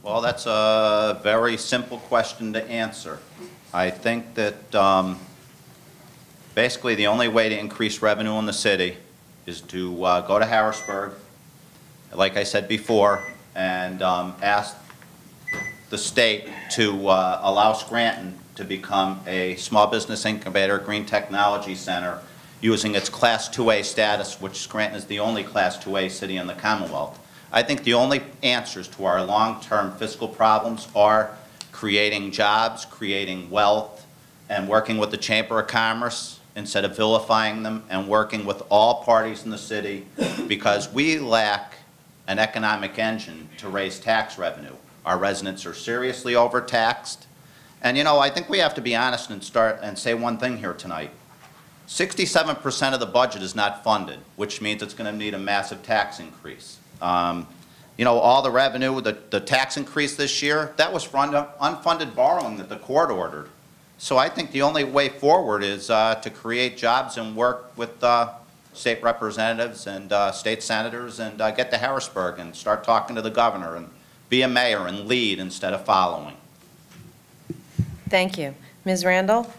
Well, that's a very simple question to answer. I think that basically the only way to increase revenue in the city is to go to Harrisburg, like I said before, and ask the state to allow Scranton to become a small business incubator, green technology center, using its Class 2A status, which Scranton is the only Class 2A city in the Commonwealth. I think the only answers to our long-term fiscal problems are creating jobs, creating wealth, and working with the Chamber of Commerce instead of vilifying them, and working with all parties in the city, because we lack an economic engine to raise tax revenue. Our residents are seriously overtaxed. And you know, I think we have to be honest and say one thing here tonight. 67% of the budget is not funded, which means it's going to need a massive tax increase. You know, all the revenue, the tax increase this year, that was from unfunded borrowing that the court ordered. So I think the only way forward is to create jobs and work with state representatives and state senators, and get to Harrisburg and start talking to the governor and be a mayor and lead instead of following. Thank you. Ms. Randall?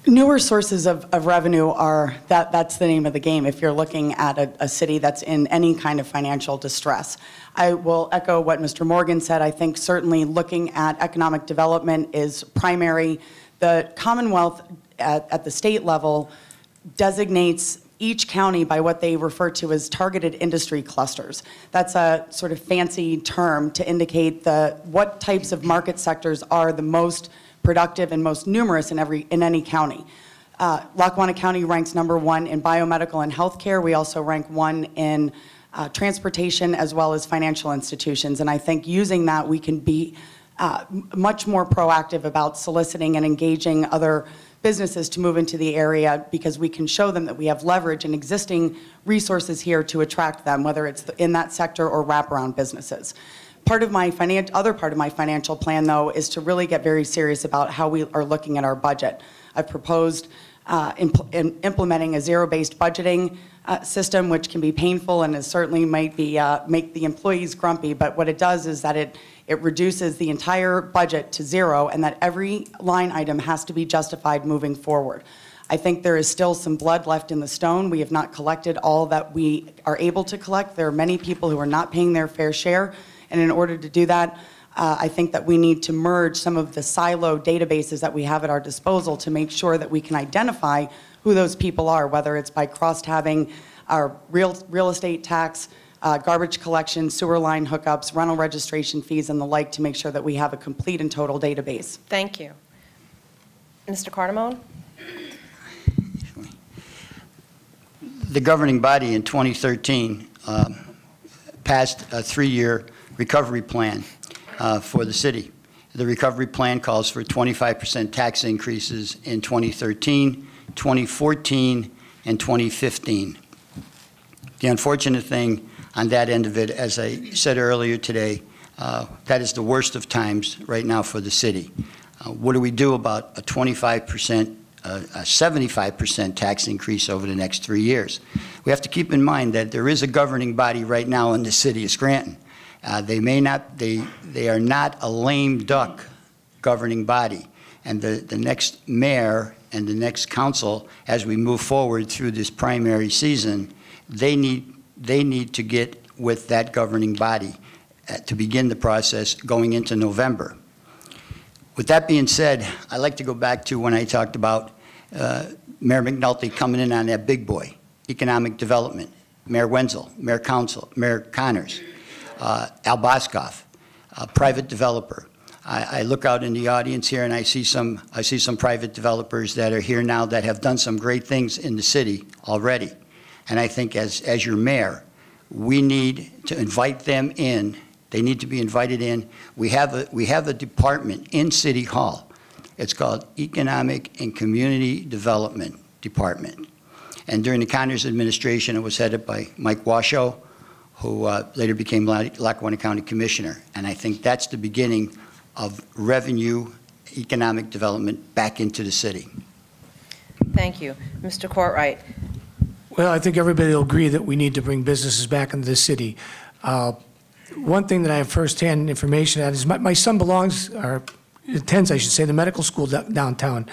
Newer sources of revenue are, that's the name of the game if you're looking at a city that's in any kind of financial distress. I will echo what Mr. Morgan said. I think certainly looking at economic development is primary. The Commonwealth at the state level designates each county by what they refer to as targeted industry clusters. That's a sort of fancy term to indicate what types of market sectors are the most productive and most numerous in any county. Lackawanna County ranks #1 in biomedical and healthcare. We also rank 1 in transportation as well as financial institutions. And I think using that, we can be much more proactive about soliciting and engaging other businesses to move into the area, because we can show them that we have leverage and existing resources here to attract them, whether it's in that sector or wraparound businesses. Other part of my financial plan, though, is to really get very serious about how we are looking at our budget. I've proposed implementing a zero-based budgeting system, which can be painful and certainly might be make the employees grumpy, but what it does is that it reduces the entire budget to zero, and that every line item has to be justified moving forward. I think there is still some blood left in the stone. We have not collected all that we are able to collect. There are many people who are not paying their fair share, and in order to do that, I think that we need to merge some of the silo databases that we have at our disposal to make sure that we can identify who those people are, whether it's by cross-tabbing our real estate tax, garbage collection, sewer line hookups, rental registration fees, and the like, to make sure that we have a complete and total database. Thank you. Mr. Cardamone? The governing body in 2013 passed a 3-year recovery plan for the city. The recovery plan calls for 25% tax increases in 2013, 2014, and 2015. The unfortunate thing on that end of it, as I said earlier today, that is the worst of times right now for the city. What do we do about a 25%, a 75% tax increase over the next 3 years? We have to keep in mind that there is a governing body right now in the city of Scranton. They are not a lame duck governing body. And the next mayor and the next council, as we move forward through this primary season, they need to get with that governing body to begin the process going into November. With that being said, I'd like to go back to when I talked about Mayor McNulty coming in on that big boy, economic development, Mayor Wenzel, Mayor Council, Mayor Connors, Al Boskoff, a private developer. I look out in the audience here and I see some private developers that are here now that have done some great things in the city already. And I think as your mayor, we need to invite them in. They need to be invited in. We have a department in City Hall. It's called Economic and Community Development Department. And during the Connors administration, it was headed by Mike Washoe, who later became Lackawanna County Commissioner. And I think that's the beginning of revenue, economic development back into the city. Thank you. Mr. Courtwright? Well, I think everybody will agree that we need to bring businesses back into the city. One thing that I have firsthand information at is my son attends, I should say, the medical school downtown.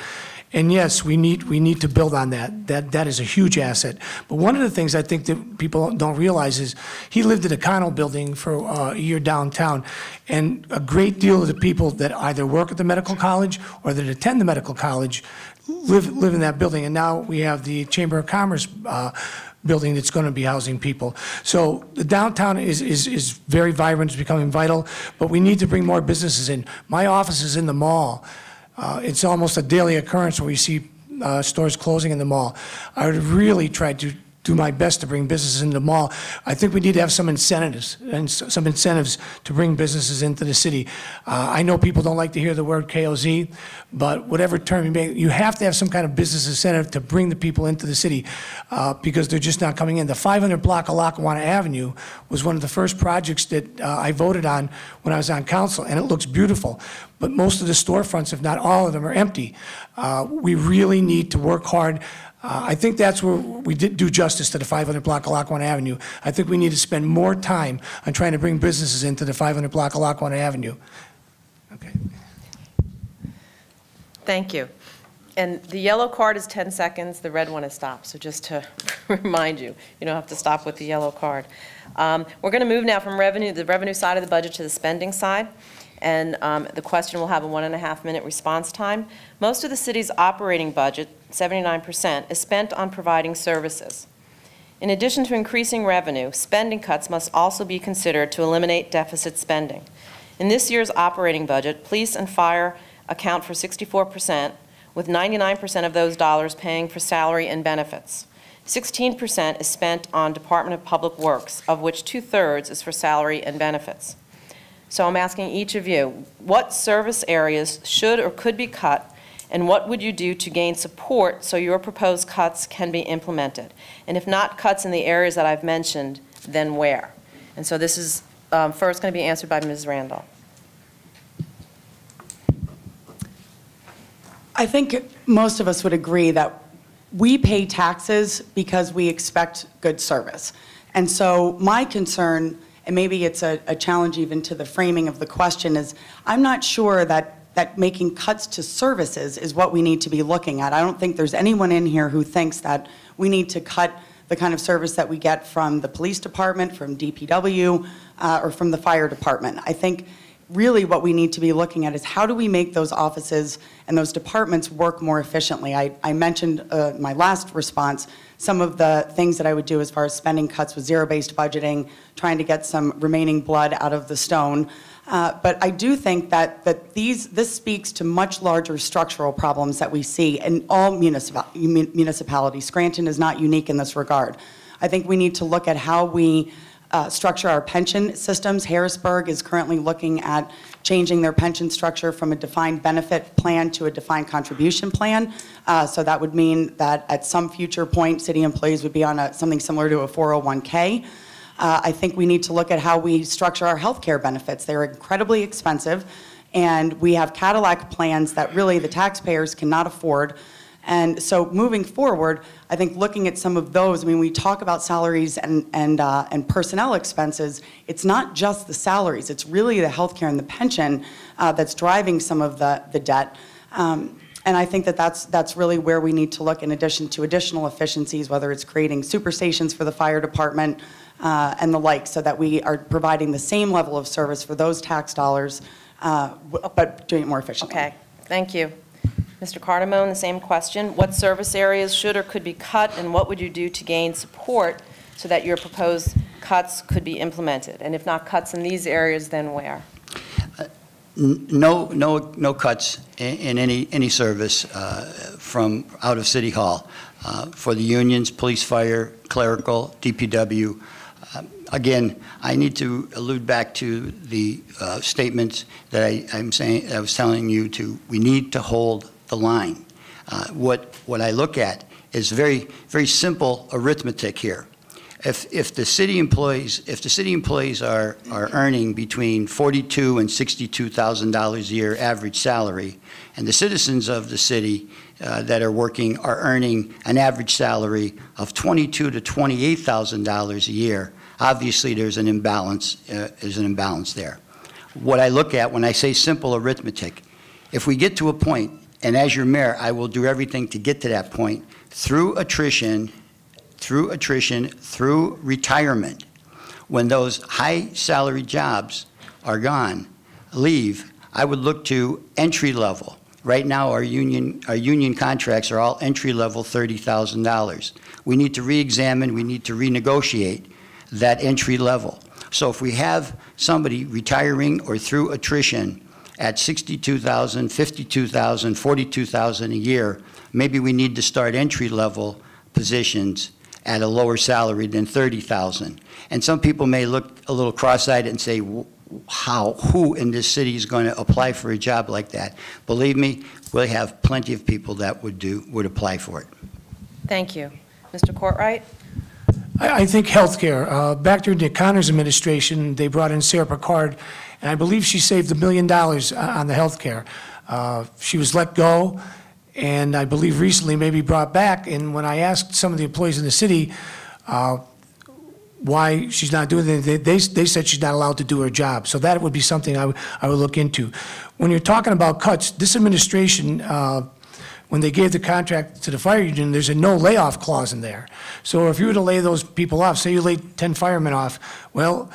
And yes, we need to build on that. That is a huge asset. But one of the things I think that people don't realize is he lived in a condo building for a year downtown, and a great deal of the people that either work at the medical college or that attend the medical college live in that building. And now we have the Chamber of Commerce building that's going to be housing people. So the downtown is very vibrant, it's becoming vital, but we need to bring more businesses in. My office is in the mall. It's almost a daily occurrence where we see stores closing in the mall. I would really try to do my best to bring businesses into the mall. I think we need to have some incentives to bring businesses into the city. I know people don't like to hear the word KOZ, but whatever term you make, you have to have some kind of business incentive to bring the people into the city because they're just not coming in. The 500 block of Lackawanna Avenue was one of the first projects that I voted on when I was on council, and it looks beautiful. But most of the storefronts, if not all of them, are empty. We really need to work hard. I think that's where we did do justice to the 500 block of Lackawanna Avenue. I think we need to spend more time on trying to bring businesses into the 500 block of Lackawanna Avenue. Okay. Thank you. And the yellow card is 10 seconds, the red one is stopped. So just to remind you, you don't have to stop with the yellow card. We're going to move now from the revenue side of the budget to the spending side. And the question will have a 1.5-minute response time. Most of the city's operating budget, 79%, is spent on providing services. In addition to increasing revenue, spending cuts must also be considered to eliminate deficit spending. In this year's operating budget, police and fire account for 64%, with 99% of those dollars paying for salary and benefits. 16% is spent on Department of Public Works, of which 2/3 is for salary and benefits. So I'm asking each of you, what service areas should or could be cut, and what would you do to gain support so your proposed cuts can be implemented? And if not cuts in the areas that I've mentioned, then where? And so this is first going to be answered by Ms. Randall. I think most of us would agree that we pay taxes because we expect good service. And so my concern, and maybe it's a challenge even to the framing of the question, is I'm not sure that making cuts to services is what we need to be looking at. I don't think there's anyone in here who thinks that we need to cut the kind of service that we get from the police department, from DPW, or from the fire department. I think really what we need to be looking at is how do we make those offices and those departments work more efficiently. I mentioned my last response, some of the things that I would do as far as spending cuts with zero-based budgeting, trying to get some remaining blood out of the stone. But I do think that this speaks to much larger structural problems that we see in all municipalities. Scranton is not unique in this regard. I think we need to look at how we structure our pension systems. Harrisburg is currently looking at changing their pension structure from a defined benefit plan to a defined contribution plan. So that would mean that at some future point, city employees would be on something similar to a 401k. I think we need to look at how we structure our health care benefits. They're incredibly expensive, and we have Cadillac plans that really the taxpayers cannot afford. And so moving forward, I think looking at some of those, I mean, we talk about salaries and personnel expenses. It's not just the salaries. It's really the health care and the pension that's driving some of the debt. And I think that that's really where we need to look in addition to additional efficiencies, whether it's creating super stations for the fire department and the like, so that we are providing the same level of service for those tax dollars, but doing it more efficiently. Okay, thank you. Mr. Cardamone, the same question. What service areas should or could be cut, and what would you do to gain support so that your proposed cuts could be implemented? And if not cuts in these areas, then where? No cuts in any service from out of City Hall for the unions, police, fire, clerical, DPW. Again, I need to allude back to the statements that I was telling you to. We need to hold the line. What I look at is very simple arithmetic here. If the city employees are earning between $42,000 and $62,000 a year average salary, and the citizens of the city that are working are earning an average salary of $22,000 to $28,000 a year, obviously there's an imbalance. There. What I look at when I say simple arithmetic, if we get to a point, and as your mayor, I will do everything to get to that point through attrition, through retirement, when those high salary jobs are gone, leave, I would look to entry level. Right now, our union contracts are all entry level $30,000. We need to re-examine, we need to renegotiate that entry level. So if we have somebody retiring or through attrition at $62,000, $52,000, $42,000 a year, maybe we need to start entry level positions at a lower salary than $30,000. And some people may look a little cross-eyed and say, who in this city is going to apply for a job like that? Believe me, we'll have plenty of people that would apply for it. Thank you. Mr. Courtwright? I think healthcare. Back during the Connors administration, they brought in Sarah Picard, and I believe she saved $1 million on the healthcare. She was let go, and I believe recently maybe brought back. And when I asked some of the employees in the city why she's not doing it, they said she's not allowed to do her job. So that would be something I would look into. When you're talking about cuts, this administration, when they gave the contract to the fire union, there's a no layoff clause in there. So if you were to lay those people off, say you laid 10 firemen off, well,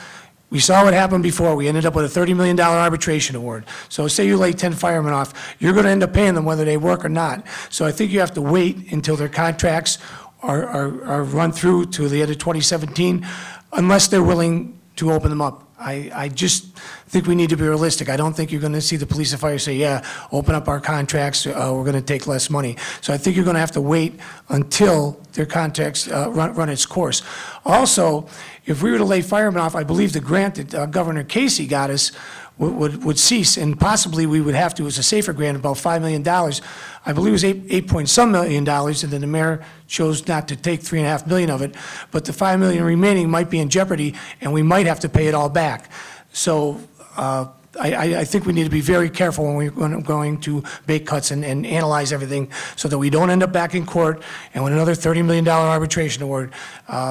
we saw what happened before. We ended up with a $30 million arbitration award. So say you lay 10 firemen off, you're going to end up paying them whether they work or not. So I think you have to wait until their contracts are run through to the end of 2017, unless they're willing to open them up. I just think we need to be realistic. I don't think you're going to see the police and fire say, yeah, open up our contracts, we're going to take less money. So I think you're going to have to wait until their contracts run its course. Also, if we were to lay firemen off, I believe the grant that Governor Casey got us would cease, and possibly we would have to, as a safer grant, about $5 million. I believe it was eight point some million, and then the mayor chose not to take $3.5 million of it, but the $5 million remaining might be in jeopardy, and we might have to pay it all back. So I think we need to be very careful when we're going to make cuts and analyze everything so that we don't end up back in court and with another $30 million arbitration award.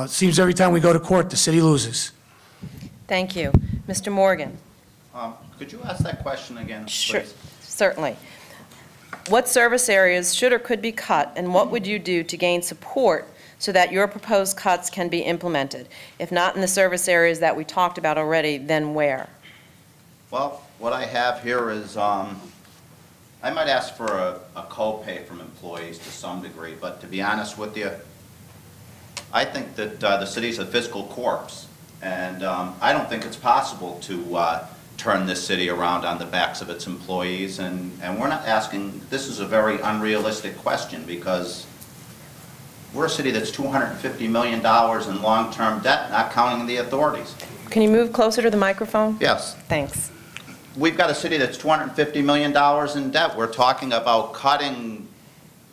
Seems every time we go to court, the city loses. Thank you. Mr. Morgan. Could you ask that question again, please? Sure, certainly. What service areas should or could be cut, and what would you do to gain support so that your proposed cuts can be implemented? If not in the service areas that we talked about already, then where? Well, what I have here is, I might ask for a co-pay from employees to some degree, but to be honest with you, I think that the city's a fiscal corpse, and I don't think it's possible to turn this city around on the backs of its employees, and we're not asking, this is a very unrealistic question, because we're a city that's $250 million in long-term debt, not counting the authorities. Can you move closer to the microphone? Yes. Thanks. We've got a city that's $250 million in debt. We're talking about cutting,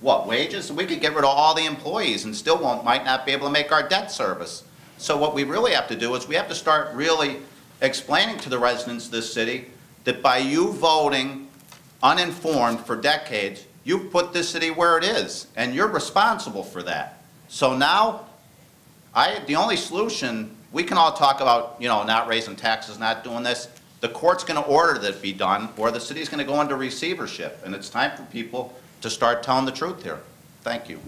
what, wages? We could get rid of all the employees and still might not be able to make our debt service. So what we really have to do is we have to start really explaining to the residents of this city that by you voting uninformed for decades, you've put this city where it is, and you're responsible for that. So now, the only solution, we can all talk about, you know, not raising taxes, not doing this. The court's going to order that it be done, or the city's going to go into receivership, and it's time for people to start telling the truth here. Thank you.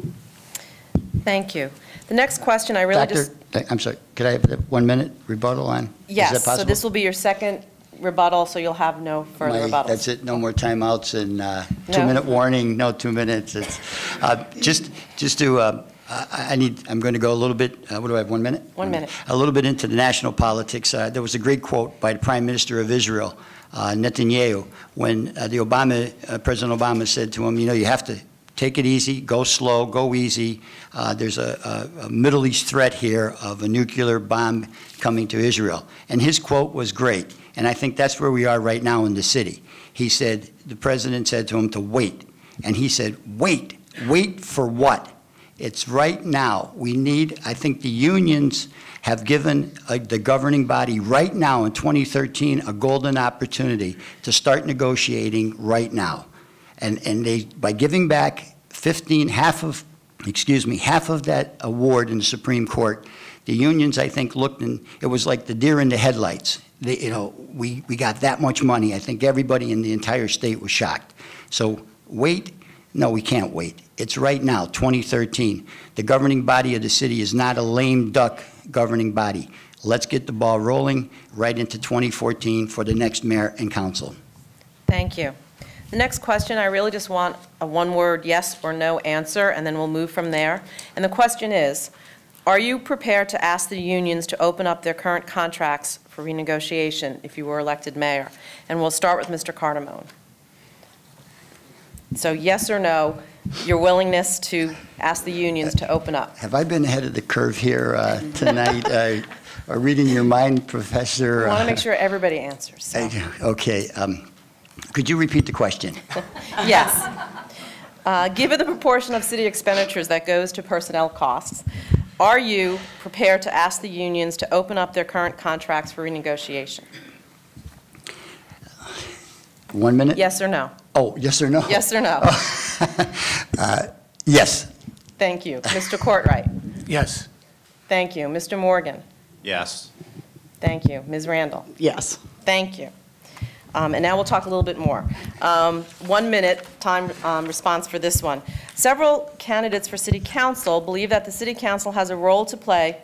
Thank you. The next question, I really I'm sorry, could I have 1 minute rebuttal on? Yes, is that possible? so this will be your second rebuttal, so you'll have no further rebuttals. That's it, no more timeouts and No? 2-minute warning, no 2 minutes. It's, just to, I'm going to go a little bit, what do I have, 1 minute? 1 minute. A little bit into the national politics. There was a great quote by the Prime Minister of Israel, Netanyahu, when President Obama said to him, you know, you have to take it easy, go slow, go easy. There's a Middle East threat here of a nuclear bomb coming to Israel. And his quote was great. And I think that's where we are right now in the city. He said, the president said to him to wait. And he said, wait for what? It's right now. We need, I think the unions have given the governing body right now in 2013 a golden opportunity to start negotiating right now. And they, by giving back half of that award in the Supreme Court, the unions, I think, looked and it was like the deer in the headlights. We got that much money. I think everybody in the entire state was shocked. So wait? No, we can't wait. It's right now, 2013. The governing body of the city is not a lame duck governing body. Let's get the ball rolling right into 2014 for the next mayor and council. Thank you. The next question, I really just want a one-word yes or no answer, and then we'll move from there. And the question is, are you prepared to ask the unions to open up their current contracts for renegotiation if you were elected mayor? And we'll start with Mr. Cardamone. So yes or no, your willingness to ask the unions to open up. Have I been ahead of the curve here tonight? Or reading your mind, Professor? I want to make sure everybody answers. So. Okay. Could you repeat the question? Yes. Given the proportion of city expenditures that goes to personnel costs, are you prepared to ask the unions to open up their current contracts for renegotiation? 1 minute? Yes or no? Oh, yes or no? Yes or no? Yes. Thank you. Mr. Courtwright? Yes. Thank you. Mr. Morgan? Yes. Thank you. Ms. Randall? Yes. Thank you. And now we'll talk a little bit more. 1 minute time response for this one. Several candidates for city council believe that the city council has a role to play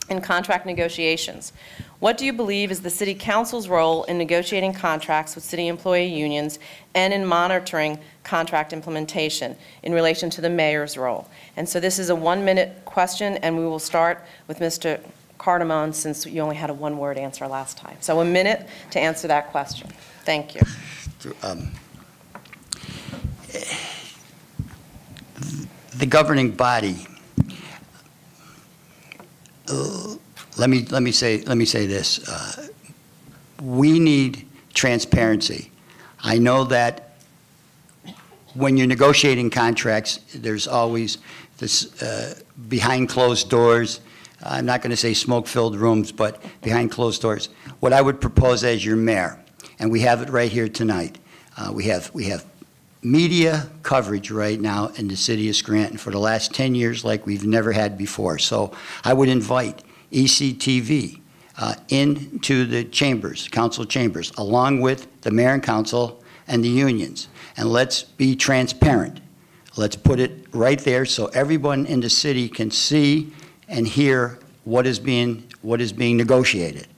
in contract negotiations. What do you believe is the City Council's role in negotiating contracts with city employee unions and in monitoring contract implementation in relation to the mayor's role? And so this is a 1-minute question, and we will start with Mr. Cardamone, since you only had a one-word answer last time. So a minute to answer that question. Thank you. The governing body, let me say this. We need transparency. I know that when you're negotiating contracts, there's always this behind closed doors. I'm not going to say smoke-filled rooms, but behind closed doors. What I would propose as your mayor, and we have it right here tonight, we have media coverage right now in the city of Scranton for the last 10 years like we've never had before. So I would invite ECTV into the chambers, council chambers, along with the mayor and council and the unions. And let's be transparent. Let's put it right there so everyone in the city can see and hear what is being negotiated.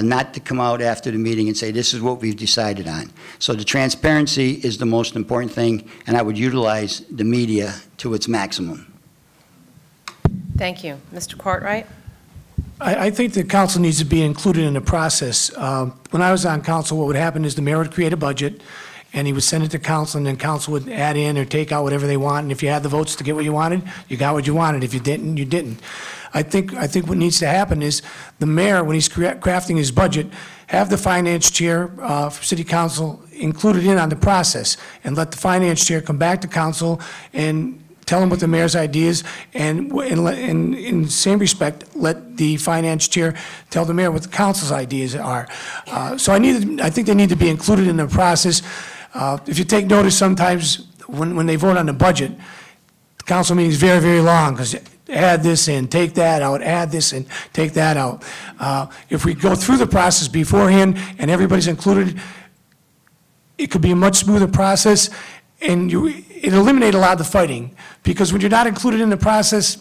Not to come out after the meeting and say, this is what we've decided on. So the transparency is the most important thing, and I would utilize the media to its maximum. Thank you. Mr. Cartwright? I think the council needs to be included in the process. When I was on council, what would happen is the mayor would create a budget, and he would send it to council, and then council would add in or take out whatever they want, and if you had the votes to get what you wanted, you got what you wanted. If you didn't, you didn't. I think what needs to happen is the mayor, when he's crafting his budget, have the finance chair for city council included in on the process, and let the finance chair come back to council and tell them what the mayor's ideas, and in the same respect, let the finance chair tell the mayor what the council's ideas are. So I think they need to be included in the process. If you take notice, sometimes when they vote on the budget, the council meeting is very, very long, because add this in, take that out, add this in, take that out. If we go through the process beforehand and everybody's included, it could be a much smoother process, and it eliminate a lot of the fighting, because when you're not included in the process,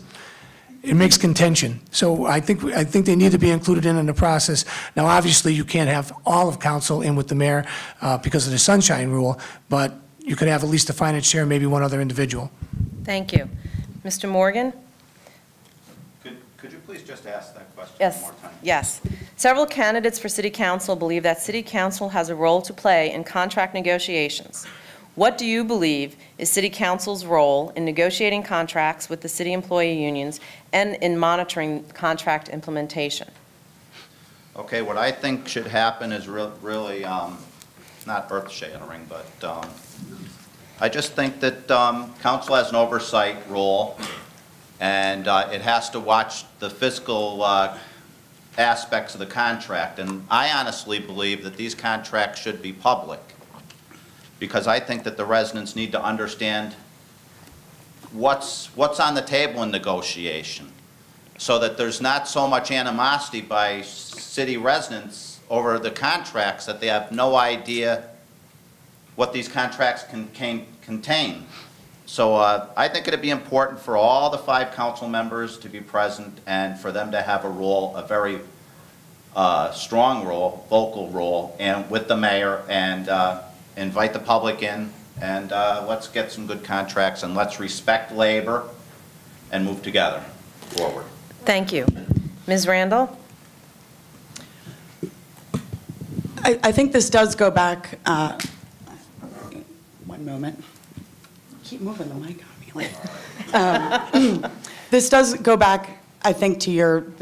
it makes contention. So I think they need to be included in the process. Now, obviously, you can't have all of council in with the mayor because of the sunshine rule, but you could have at least the finance chair, maybe one other individual. Thank you. Mr. Morgan? Could you please just ask that question Yes. one more time? Yes. Several candidates for city council believe that city council has a role to play in contract negotiations. What do you believe is city council's role in negotiating contracts with the city employee unions and in monitoring contract implementation? Okay, what I think should happen is really not earth-shattering, but I just think that council has an oversight role, and it has to watch the fiscal aspects of the contract. And I honestly believe that these contracts should be public, because I think that the residents need to understand what's on the table in negotiation, so that there's not so much animosity by city residents over the contracts that they have no idea what these contracts contain. So I think it'd be important for all the 5 council members to be present and for them to have a role, a very strong role, vocal role, and with the mayor, and invite the public in, and let's get some good contracts, and let's respect labor and move together forward. Thank you. Ms. Randall? I think this does go back, one moment. Keep moving the mic on me. This does go back, I think, to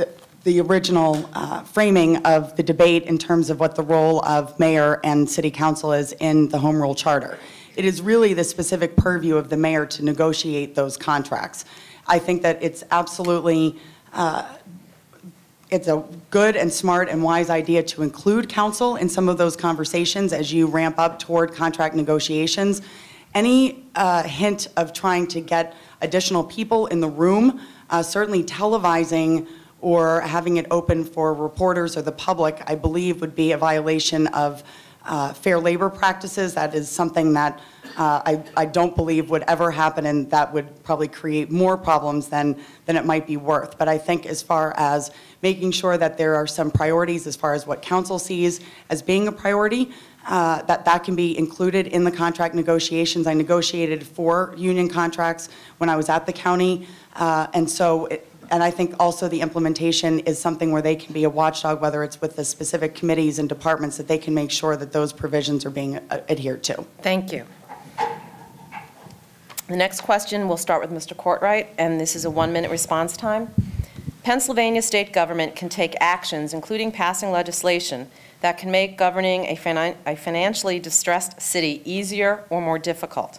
the original framing of the debate in terms of what the role of mayor and city council is in the home rule charter. It is really the specific purview of the mayor to negotiate those contracts. I think that it's absolutely, it's a good and smart and wise idea to include council in some of those conversations as you ramp up toward contract negotiations. Any hint of trying to get additional people in the room, certainly televising or having it open for reporters or the public, I believe would be a violation of fair labor practices. That is something that I don't believe would ever happen, and that would probably create more problems than it might be worth. But I think as far as making sure that there are some priorities as far as what council sees as being a priority, that can be included in the contract negotiations. I negotiated 4 union contracts when I was at the county, and I think also the implementation is something where they can be a watchdog, whether it's with the specific committees and departments, that they can make sure that those provisions are being adhered to. Thank you. The next question, we'll start with Mr. Courtwright, and this is a 1-minute response time. Pennsylvania state government can take actions, including passing legislation, that can make governing a financially distressed city easier or more difficult.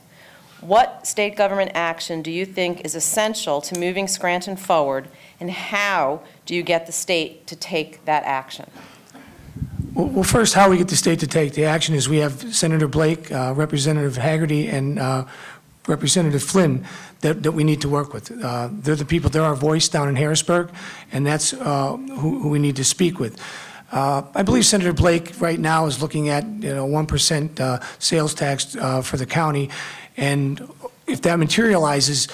What state government action do you think is essential to moving Scranton forward, and how do you get the state to take that action? Well, first, how we get the state to take the action is we have Senator Blake, Representative Haggerty, and Representative Flynn that we need to work with. They're the people, they're our voice down in Harrisburg, and that's who we need to speak with. I believe Senator Blake right now is looking at 1% sales tax for the county, and if that materializes,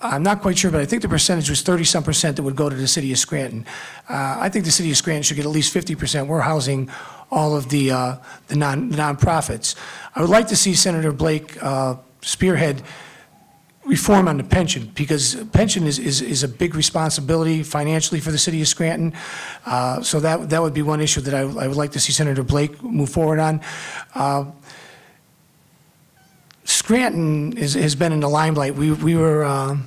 I'm not quite sure, but I think the percentage was 30-some% that would go to the city of Scranton. I think the city of Scranton should get at least 50%. We're housing all of the nonprofits. I would like to see Senator Blake spearhead reform on the pension, because pension is a big responsibility financially for the city of Scranton. So that would be one issue that I would like to see Senator Blake move forward on. Scranton has been in the limelight. We were, I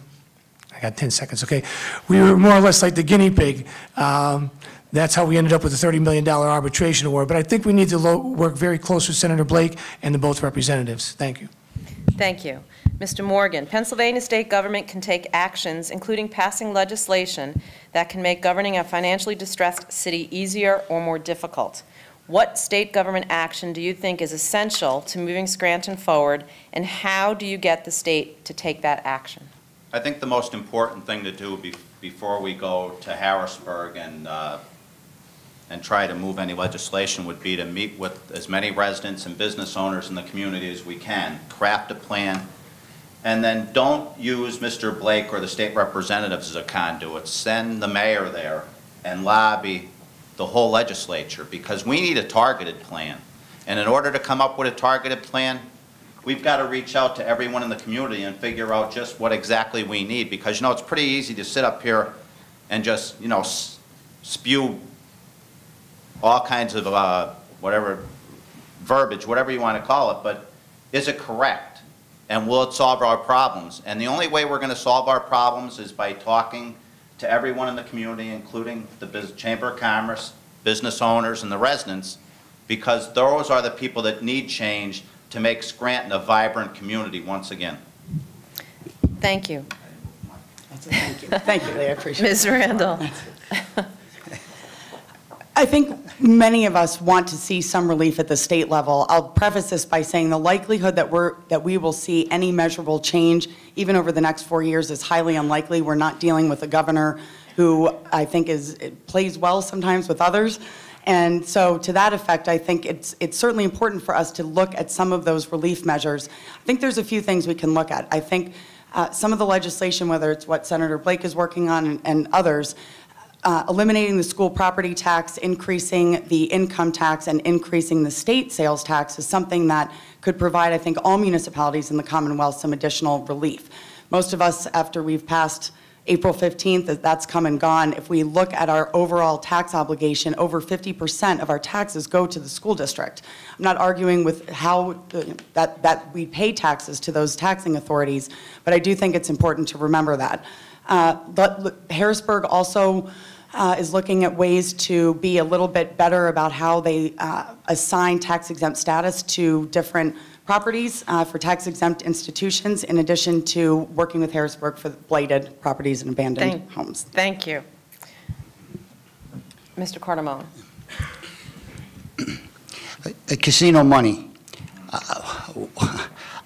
got 10 seconds, okay. We were more or less like the guinea pig. That's how we ended up with a $30 million arbitration award. But I think we need to work very close with Senator Blake and the both representatives. Thank you. Thank you. Mr. Morgan, Pennsylvania state government can take actions, including passing legislation, that can make governing a financially distressed city easier or more difficult. What state government action do you think is essential to moving Scranton forward, and how do you get the state to take that action? I think the most important thing to do before we go to Harrisburg and try to move any legislation would be to meet with as many residents and business owners in the community as we can, craft a plan, and then don't use Mr. Blake or the state representatives as a conduit. Send the mayor there and lobby the whole legislature, because we need a targeted plan. And in order to come up with a targeted plan, we've got to reach out to everyone in the community and figure out just what exactly we need, because it's pretty easy to sit up here and just spew all kinds of whatever verbiage, whatever you want to call it, but is it correct? And will it solve our problems? And the only way we're going to solve our problems is by talking to everyone in the community, including the Chamber of Commerce, business owners, and the residents, because those are the people that need change to make Scranton a vibrant community once again. Thank you. That's a thank you. Thank you, Lee. I appreciate it. Ms. Randall. I think many of us want to see some relief at the state level. I'll preface this by saying the likelihood that we will see any measurable change, even over the next 4 years, is highly unlikely. We're not dealing with a governor who I think plays well sometimes with others. And so to that effect, I think it's certainly important for us to look at some of those relief measures. I think there's a few things we can look at. I think some of the legislation, whether it's what Senator Blake is working on and others, eliminating the school property tax, increasing the income tax, and increasing the state sales tax is something that could provide, I think, all municipalities in the Commonwealth some additional relief. Most of us, after we've passed April 15th, that's come and gone. If we look at our overall tax obligation, over 50% of our taxes go to the school district. I'm not arguing with how that we pay taxes to those taxing authorities, but I do think it's important to remember that. But Harrisburg also is looking at ways to be a little bit better about how they assign tax-exempt status to different properties for tax-exempt institutions, in addition to working with Harrisburg for blighted properties and abandoned homes. Thank you. Mr. Cardamone. Casino money.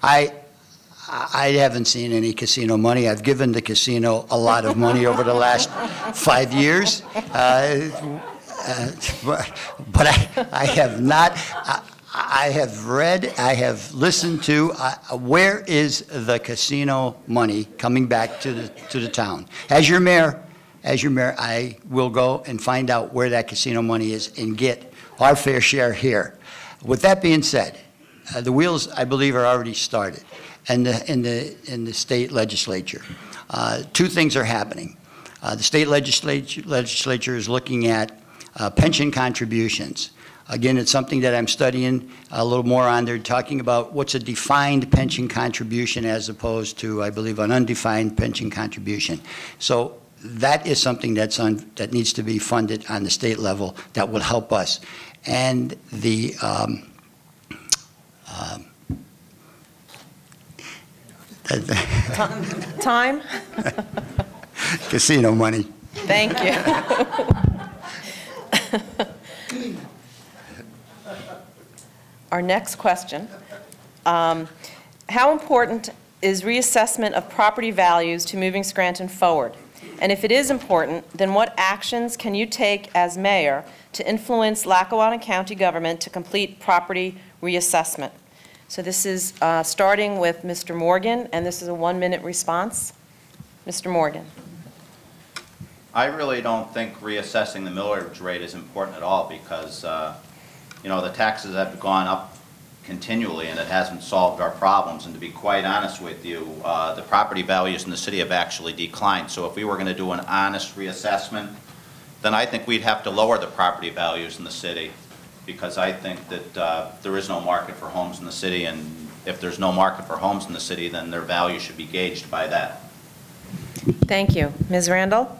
I haven't seen any casino money. I've given the casino a lot of money over the last 5 years, but I have not. I have read, I have listened to, where is the casino money coming back to the town? As your mayor, I will go and find out where that casino money is and get our fair share here. With that being said, the wheels, I believe, are already started in the state legislature. Two things are happening. The state legislature is looking at pension contributions. Again, it's something that I'm studying a little more on. They're talking about what's a defined pension contribution as opposed to, I believe, an undefined pension contribution. So that is something that needs to be funded on the state level that will help us. And the Time? casino money. Thank you. Our next question. How important is reassessment of property values to moving Scranton forward? And if it is important, then what actions can you take as mayor to influence Lackawanna County government to complete property reassessment? So this is starting with Mr. Morgan, and this is a 1-minute response. Mr. Morgan. I really don't think reassessing the millage rate is important at all because, you know, the taxes have gone up continually and it hasn't solved our problems. And to be quite honest with you, the property values in the city have actually declined. So if we were going to do an honest reassessment, then I think we'd have to lower the property values in the city because I think that there is no market for homes in the city, and if there's no market for homes in the city, then their value should be gauged by that. Thank you. Ms. Randall?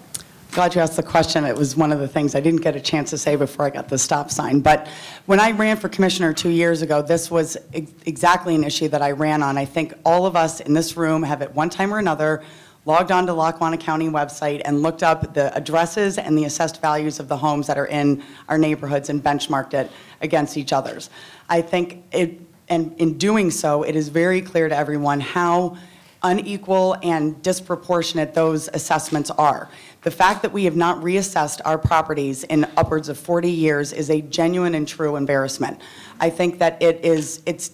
Glad you asked the question. It was one of the things I didn't get a chance to say before I got the stop sign. But when I ran for commissioner 2 years ago, this was exactly an issue that I ran on. I think all of us in this room have at one time or another logged on to Lackawanna County website and looked up the addresses and the assessed values of the homes that are in our neighborhoods and benchmarked it against each other's. I think and in doing so, it is very clear to everyone how unequal and disproportionate those assessments are. The fact that we have not reassessed our properties in upwards of 40 years is a genuine and true embarrassment. I think that it's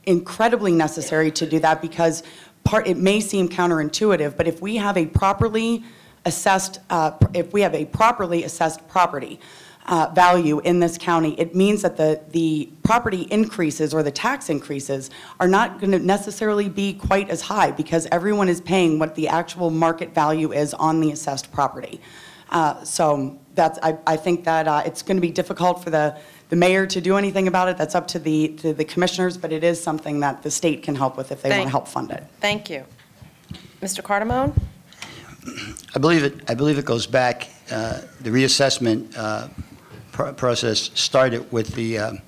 incredibly necessary to do that because it may seem counterintuitive, but if we have a properly assessed property value in this county, it means that the property increases or the tax increases are not going to necessarily be quite as high because everyone is paying what the actual market value is on the assessed property. So I think that it's going to be difficult for the mayor to do anything about it. That's up to the commissioners, but it is something that the state can help with if they want to help fund it. Thank you. Mr. Cardamone? I believe it goes back, the reassessment process started with the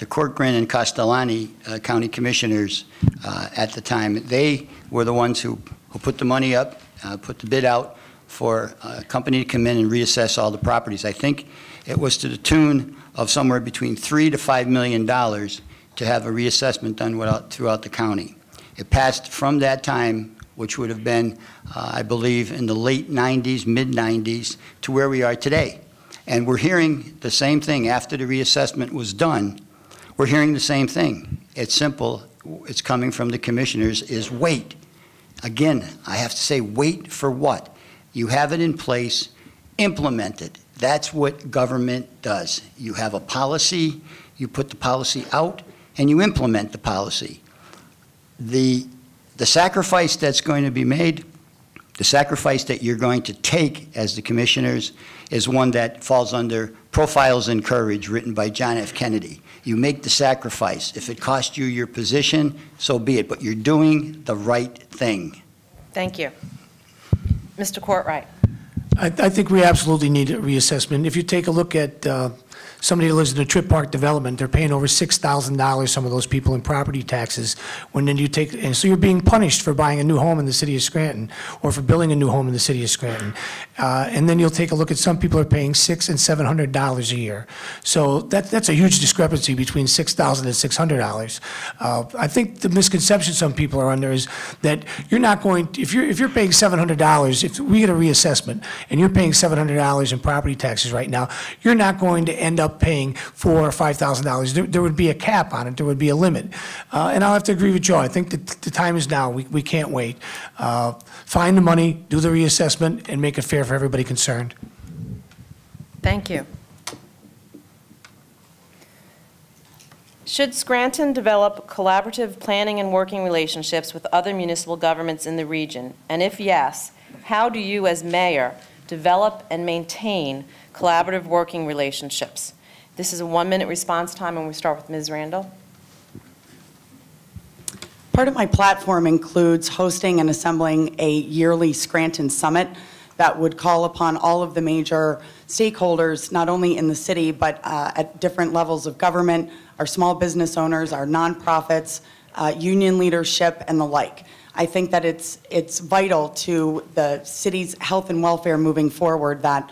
Corcoran and Castellani County Commissioners at the time. They were the ones who put the money up, put the bid out for a company to come in and reassess all the properties. I think it was to the tune of somewhere between $3 to $5 million to have a reassessment done throughout the county. It passed from that time, which would have been, I believe, in the late 90s, mid-90s, to where we are today. And we're hearing the same thing after the reassessment was done. We're hearing the same thing. It's simple. It's coming from the commissioners is wait. Again, I have to say wait for what? You have it in place, implement it. That's what government does. You have a policy, you put the policy out, and you implement the policy. The sacrifice that's going to be made, the sacrifice that you're going to take as the commissioners is one that falls under Profiles in Courage, written by John F. Kennedy. You make the sacrifice. If it costs you your position, so be it, but you're doing the right thing. Thank you. Mr. Courtwright. I think we absolutely need a reassessment. If you take a look at somebody who lives in a Trip Park development, they're paying over $6,000, some of those people, in property taxes. And so you're being punished for buying a new home in the city of Scranton or for building a new home in the city of Scranton. And then you'll take a look at some people are paying $600 and $700 a year. So that's a huge discrepancy between $6,000 and $600. I think the misconception some people are under is that you're not going to, if you're paying $700, if we get a reassessment and you're paying $700 in property taxes right now, you're not going to end up up paying $4,000 or $5,000. There would be a cap on it. There would be a limit. And I'll have to agree with Joe. I think that the time is now. We can't wait. Find the money, do the reassessment, and make it fair for everybody concerned. Thank you. Should Scranton develop collaborative planning and working relationships with other municipal governments in the region? And if yes, how do you, as mayor, develop and maintain collaborative working relationships? This is a 1-minute response time, and we start with Ms. Randall. Part of my platform includes hosting and assembling a yearly Scranton Summit that would call upon all of the major stakeholders, not only in the city, but at different levels of government, our small business owners, our nonprofits, union leadership, and the like. I think that it's vital to the city's health and welfare moving forward that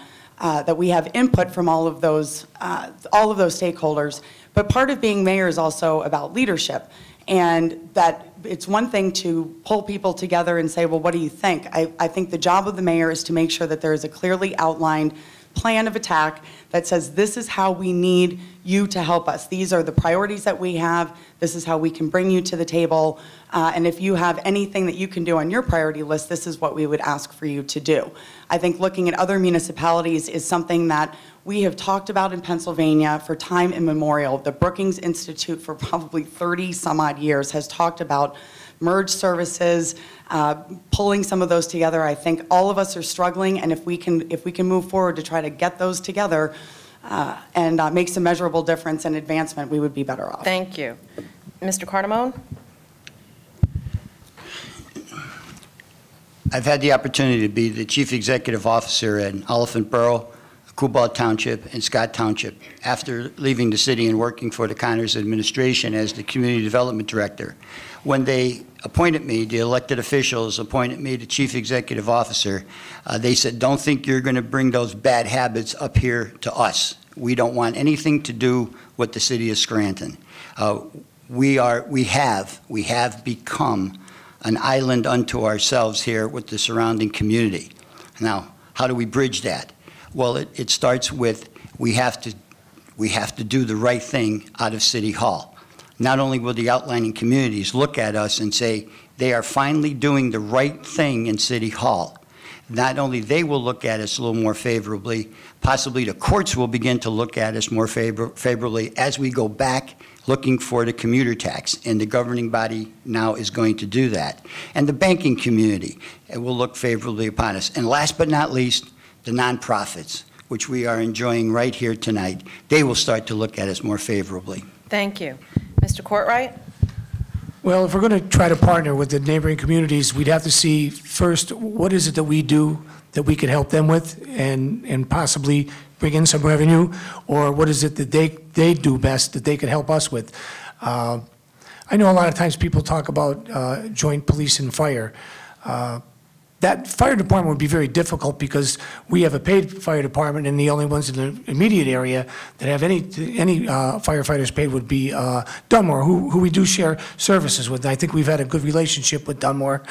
we have input from all of those stakeholders. But part of being mayor is also about leadership, and that it's one thing to pull people together and say, well, what do you think? I think the job of the mayor is to make sure that there is a clearly outlined plan of attack that says this is how we need you to help us. These are the priorities that we have. This is how we can bring you to the table. And if you have anything that you can do on your priority list, this is what we would ask for you to do. I think looking at other municipalities is something that we have talked about in Pennsylvania for time immemorial. The Brookings Institute for probably 30 some odd years has talked about merged services, pulling some of those together. I think all of us are struggling, and if we can move forward to try to get those together and make some measurable difference and advancement, we would be better off. Thank you. Mr. Cardamone? I've had the opportunity to be the chief executive officer at Elephant Borough, Cooball Township, and Scott Township after leaving the city and working for the Connors administration as the community development director. When they appointed me, the elected officials appointed me the chief executive officer, they said, don't think you're going to bring those bad habits up here to us. We don't want anything to do with the city of Scranton. We have become an island unto ourselves here with the surrounding community. Now, how do we bridge that? Well, it starts with we have to do the right thing out of City Hall. Not only will the outlying communities look at us and say they are finally doing the right thing in City Hall, not only they will look at us a little more favorably, possibly the courts will begin to look at us more favorably as we go back looking for the commuter tax, and the governing body now is going to do that. And the banking community will look favorably upon us. And last but not least, the nonprofits, which we are enjoying right here tonight, they will start to look at us more favorably. Thank you. Mr. Courtwright? Well, if we're going to try to partner with the neighboring communities, we'd have to see first, what is it that we do that we could help them with and possibly bring in some revenue, or what is it that they do best that they could help us with? I know a lot of times people talk about joint police and fire. That fire department would be very difficult because we have a paid fire department, and the only ones in the immediate area that have any firefighters paid would be Dunmore, who we do share services with. And I think we've had a good relationship with Dunmore.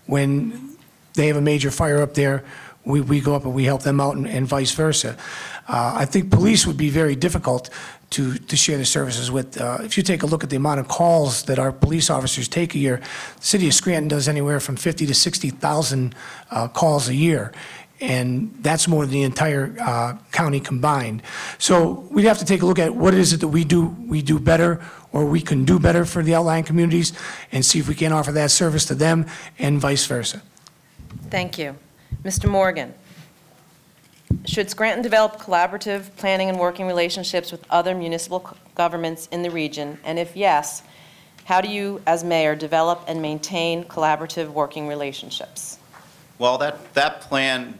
When they have a major fire up there, we go up and we help them out, and vice versa. I think police would be very difficult to share the services with. If you take a look at the amount of calls that our police officers take a year, the city of Scranton does anywhere from 50 to 60,000 calls a year, and that's more than the entire county combined. So we'd have to take a look at what is it that we do better, or we can do better for the outlying communities, and see if we can offer that service to them, and vice versa. Thank you. Mr. Morgan? Should Scranton develop collaborative planning and working relationships with other municipal governments in the region? And if yes, how do you, as mayor, develop and maintain collaborative working relationships? Well, that plan,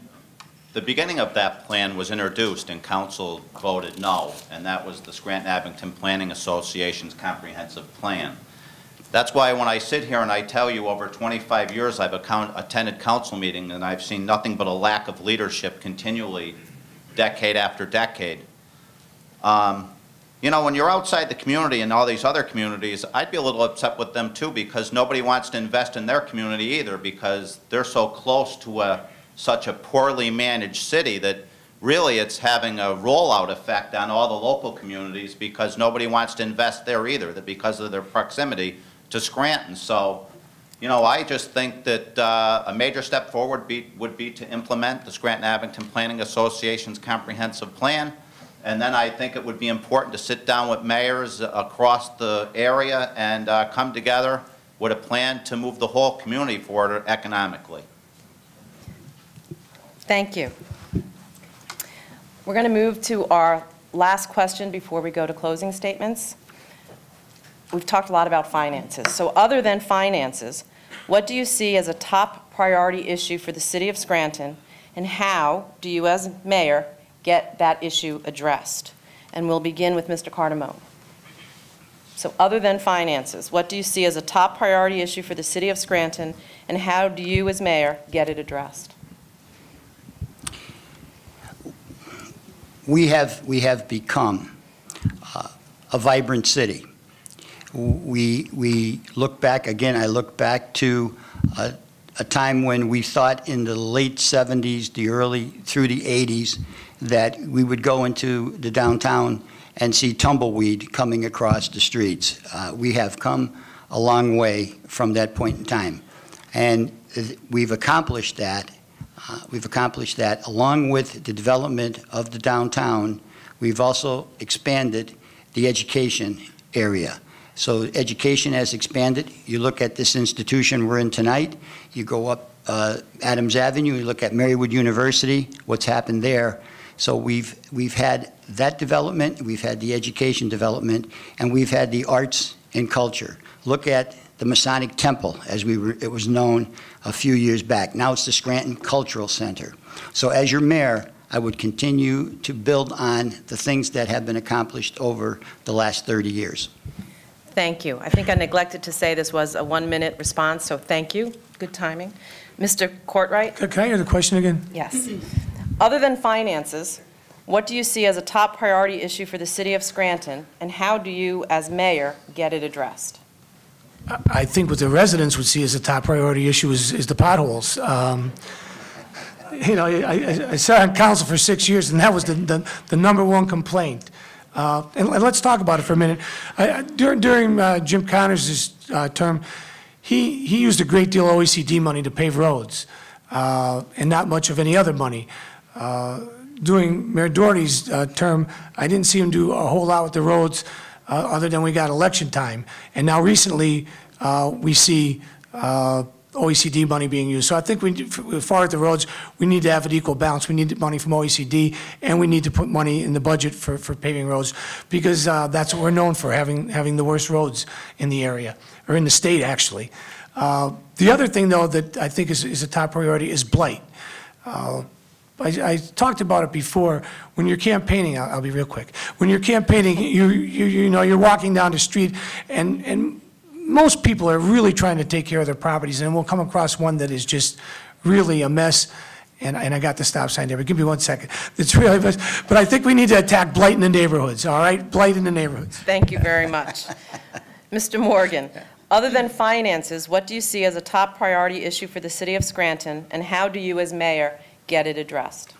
the beginning of that plan was introduced and council voted no, and that was the Scranton-Abington Planning Association's comprehensive plan. That's why when I sit here and I tell you over 25 years I've attended council meetings and I've seen nothing but a lack of leadership continually, decade after decade. You know, when you're outside the community and all these other communities, I'd be a little upset with them too, because nobody wants to invest in their community either, because they're so close to such a poorly managed city that really it's having a rollout effect on all the local communities because nobody wants to invest there either, that because of their proximity to Scranton. So, you know, I just think that a major step forward would be to implement the Scranton-Abington Planning Association's comprehensive plan. And then I think it would be important to sit down with mayors across the area and come together with a plan to move the whole community forward economically. Thank you. We're going to move to our last question before we go to closing statements. We've talked a lot about finances. So other than finances, what do you see as a top priority issue for the city of Scranton, and how do you as mayor get that issue addressed? And we'll begin with Mr. Cardamone. So other than finances, what do you see as a top priority issue for the city of Scranton, and how do you as mayor get it addressed? We have become a vibrant city. We look back, again, I look back to a time when we thought in the late 70s, the early through the 80s, that we would go into the downtown and see tumbleweed coming across the streets. We have come a long way from that point in time. And we've accomplished that. Along with the development of the downtown. We've also expanded the education area. So education has expanded. You look at this institution we're in tonight, you go up Adams Avenue, you look at Marywood University, what's happened there. So we've had that development, we've had the education development, and we've had the arts and culture. Look at the Masonic Temple, as it was known a few years back. Now it's the Scranton Cultural Center. So as your mayor, I would continue to build on the things that have been accomplished over the last 30 years. Thank you. I think I neglected to say this was a 1-minute response, so thank you. Good timing. Mr. Courtwright? Can I hear the question again? Yes. Other than finances, what do you see as a top priority issue for the city of Scranton, and how do you, as mayor, get it addressed? I think what the residents would see as a top priority issue is the potholes. You know, I sat on council for 6 years, and that was the #1 complaint. And let's talk about it for a minute. During Jim Connors' term, he used a great deal of OECD money to pave roads, and not much of any other money. During Mayor Doherty's term, I didn't see him do a whole lot with the roads other than we got election time. And now recently, we see OECD money being used. So I think as far as the roads, we need to have an equal balance. We need money from OECD, and we need to put money in the budget for paving roads, because that's what we're known for, having the worst roads in the area, or in the state, actually. The other thing, though, that I think is a top priority is blight. I talked about it before. When you're campaigning, I'll be real quick. When you're campaigning, you know, you're walking down the street, and most people are really trying to take care of their properties, and we'll come across one that is just really a mess. And I got the stop sign there, but give me 1 second. It's really a mess. But I think we need to attack blight in the neighborhoods, all right? Blight in the neighborhoods. Thank you very much. Mr. Morgan, other than finances, what do you see as a top priority issue for the city of Scranton, and how do you as mayor get it addressed?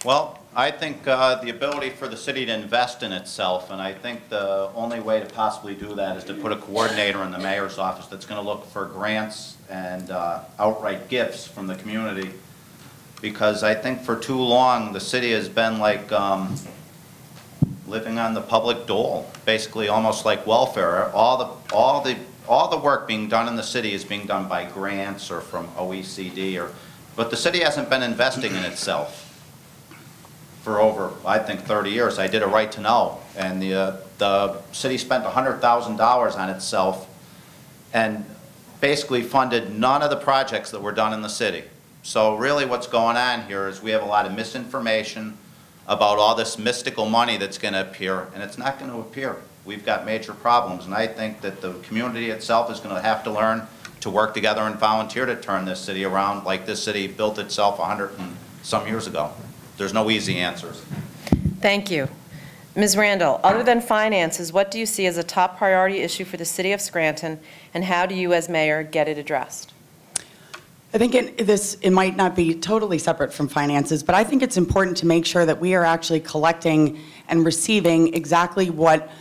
Well, I think the ability for the city to invest in itself, and I think the only way to possibly do that is to put a coordinator in the mayor's office that's going to look for grants and outright gifts from the community, because I think for too long the city has been like living on the public dole, basically almost like welfare. All the work being done in the city is being done by grants or from OECD, but the city hasn't been investing in itself for over, I think, 30 years. I did a right to know, and the city spent $100,000 on itself and basically funded none of the projects that were done in the city. So really what's going on here is we have a lot of misinformation about all this mystical money that's going to appear, and it's not going to appear. We've got major problems, and I think that the community itself is going to have to learn to work together and volunteer to turn this city around like this city built itself 100 and some years ago. There's no easy answers. Thank you. Ms. Randall, other than finances, what do you see as a top priority issue for the city of Scranton, and how do you as mayor get it addressed? I think it might not be totally separate from finances, but I think it's important to make sure that we are actually collecting and receiving exactly what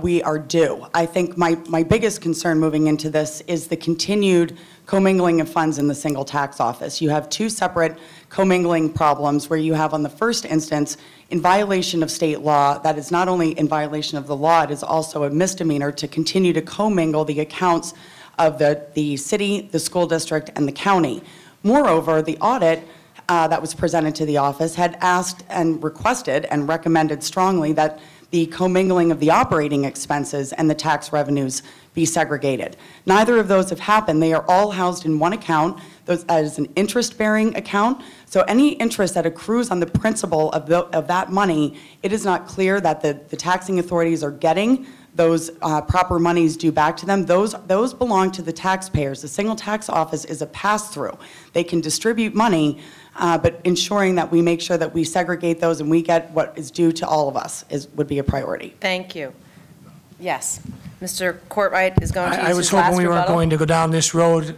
we are due. I think my biggest concern moving into this is the continued commingling of funds in the single tax office. You have two separate commingling problems where you have, on the first instance, in violation of state law, that is not only in violation of the law, it is also a misdemeanor to continue to commingle the accounts of the city, the school district, and the county. Moreover, the audit that was presented to the office had asked and requested and recommended strongly that the commingling of the operating expenses and the tax revenues be segregated. Neither of those have happened. They are all housed in one account. That is an interest-bearing account. So any interest that accrues on the principal of that money, it is not clear that the taxing authorities are getting those proper monies due back to them. Those belong to the taxpayers. The single tax office is a pass-through. They can distribute money, but ensuring that we make sure that we segregate those and we get what is due to all of us would be a priority. Thank you. Yes. Mr. Courtwright is going to use I was his last hoping we weren't rebuttal. going to go down this road.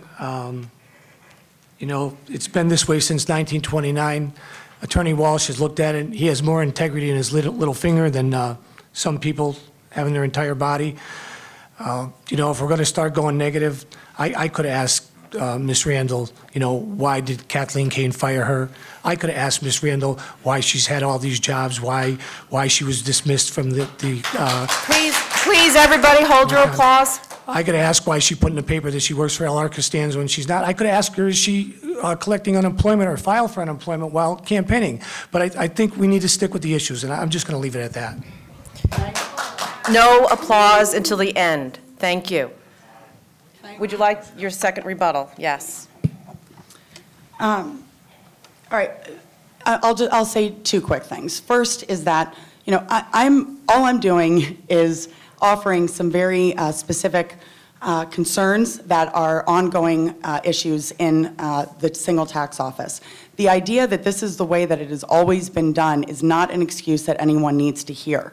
You know, it's been this way since 1929. Attorney Walsh has looked at it. He has more integrity in his little finger than some people have in their entire body. You know, if we're going to start going negative, I could have asked Ms. Randall, you know, why did Kathleen Kane fire her? I could have asked Ms. Randall why she's had all these jobs, why she was dismissed from the Please, everybody, hold your applause. I could ask why she put in the paper that she works for L.R. Costanzo when she's not. I could ask her, is she collecting unemployment or file for unemployment while campaigning? But I think we need to stick with the issues, and I'm just going to leave it at that. No applause until the end. Thank you. Would you like your second rebuttal? Yes. All right. I'll say two quick things. First is that, you know, all I'm doing is offering some very specific concerns that are ongoing issues in the single tax office. The idea that this is the way that it has always been done is not an excuse that anyone needs to hear.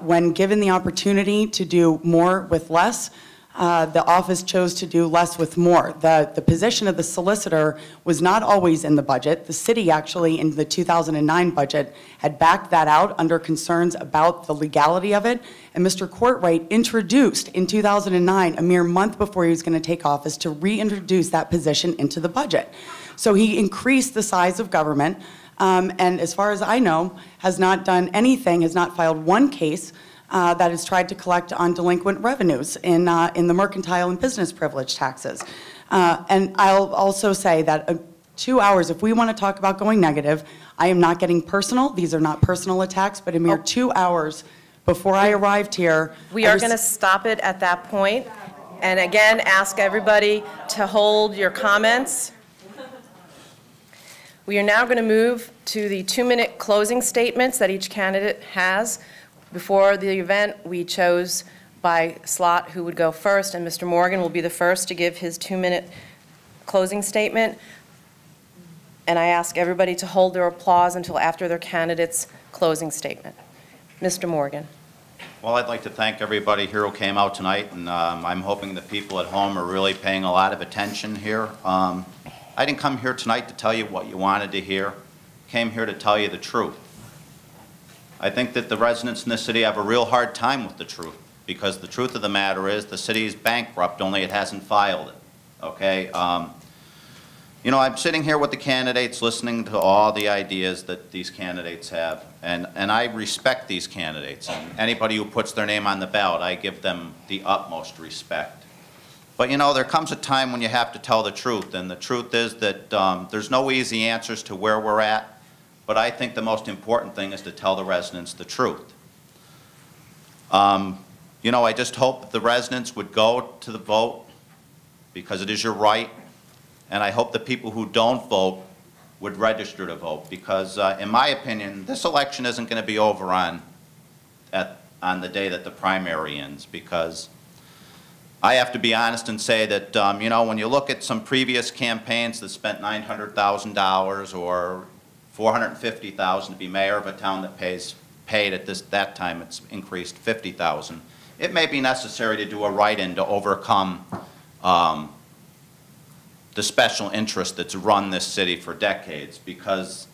When given the opportunity to do more with less, the office chose to do less with more. The position of the solicitor was not always in the budget. The city actually, in the 2009 budget, had backed that out under concerns about the legality of it. And Mr. Courtwright introduced in 2009, a mere month before he was going to take office, to reintroduce that position into the budget. So he increased the size of government, and as far as I know, has not done anything, has not filed one case that has tried to collect on delinquent revenues in the mercantile and business privilege taxes. And I'll also say that 2 hours, if we want to talk about going negative, I am not getting personal. These are not personal attacks, but a mere 2 hours before I arrived here. We are going to stop it at that point. And again, ask everybody to hold your comments. We are now going to move to the 2-minute closing statements that each candidate has. Before the event, we chose by slot who would go first, and Mr. Morgan will be the first to give his 2-minute closing statement. And I ask everybody to hold their applause until after their candidate's closing statement. Mr. Morgan. Well, I'd like to thank everybody here who came out tonight, and I'm hoping the people at home are really paying a lot of attention here. I didn't come here tonight to tell you what you wanted to hear. I came here to tell you the truth. I think that the residents in this city have a real hard time with the truth, because the truth of the matter is the city is bankrupt, only it hasn't filed it, okay? You know, I'm sitting here with the candidates, listening to all the ideas that these candidates have, and I respect these candidates, and anybody who puts their name on the ballot, I give them the utmost respect. But you know, there comes a time when you have to tell the truth, and the truth is that there's no easy answers to where we're at. But I think the most important thing is to tell the residents the truth. You know, I just hope the residents would go to the vote, because it is your right. And I hope the people who don't vote would register to vote, because in my opinion, this election isn't going to be over on the day that the primary ends, because I have to be honest and say that, you know, when you look at some previous campaigns that spent $900,000 or $450,000 to be mayor of a town that paid at that time, it's increased $50,000. It may be necessary to do a write-in to overcome the the special interest that's run this city for decades, because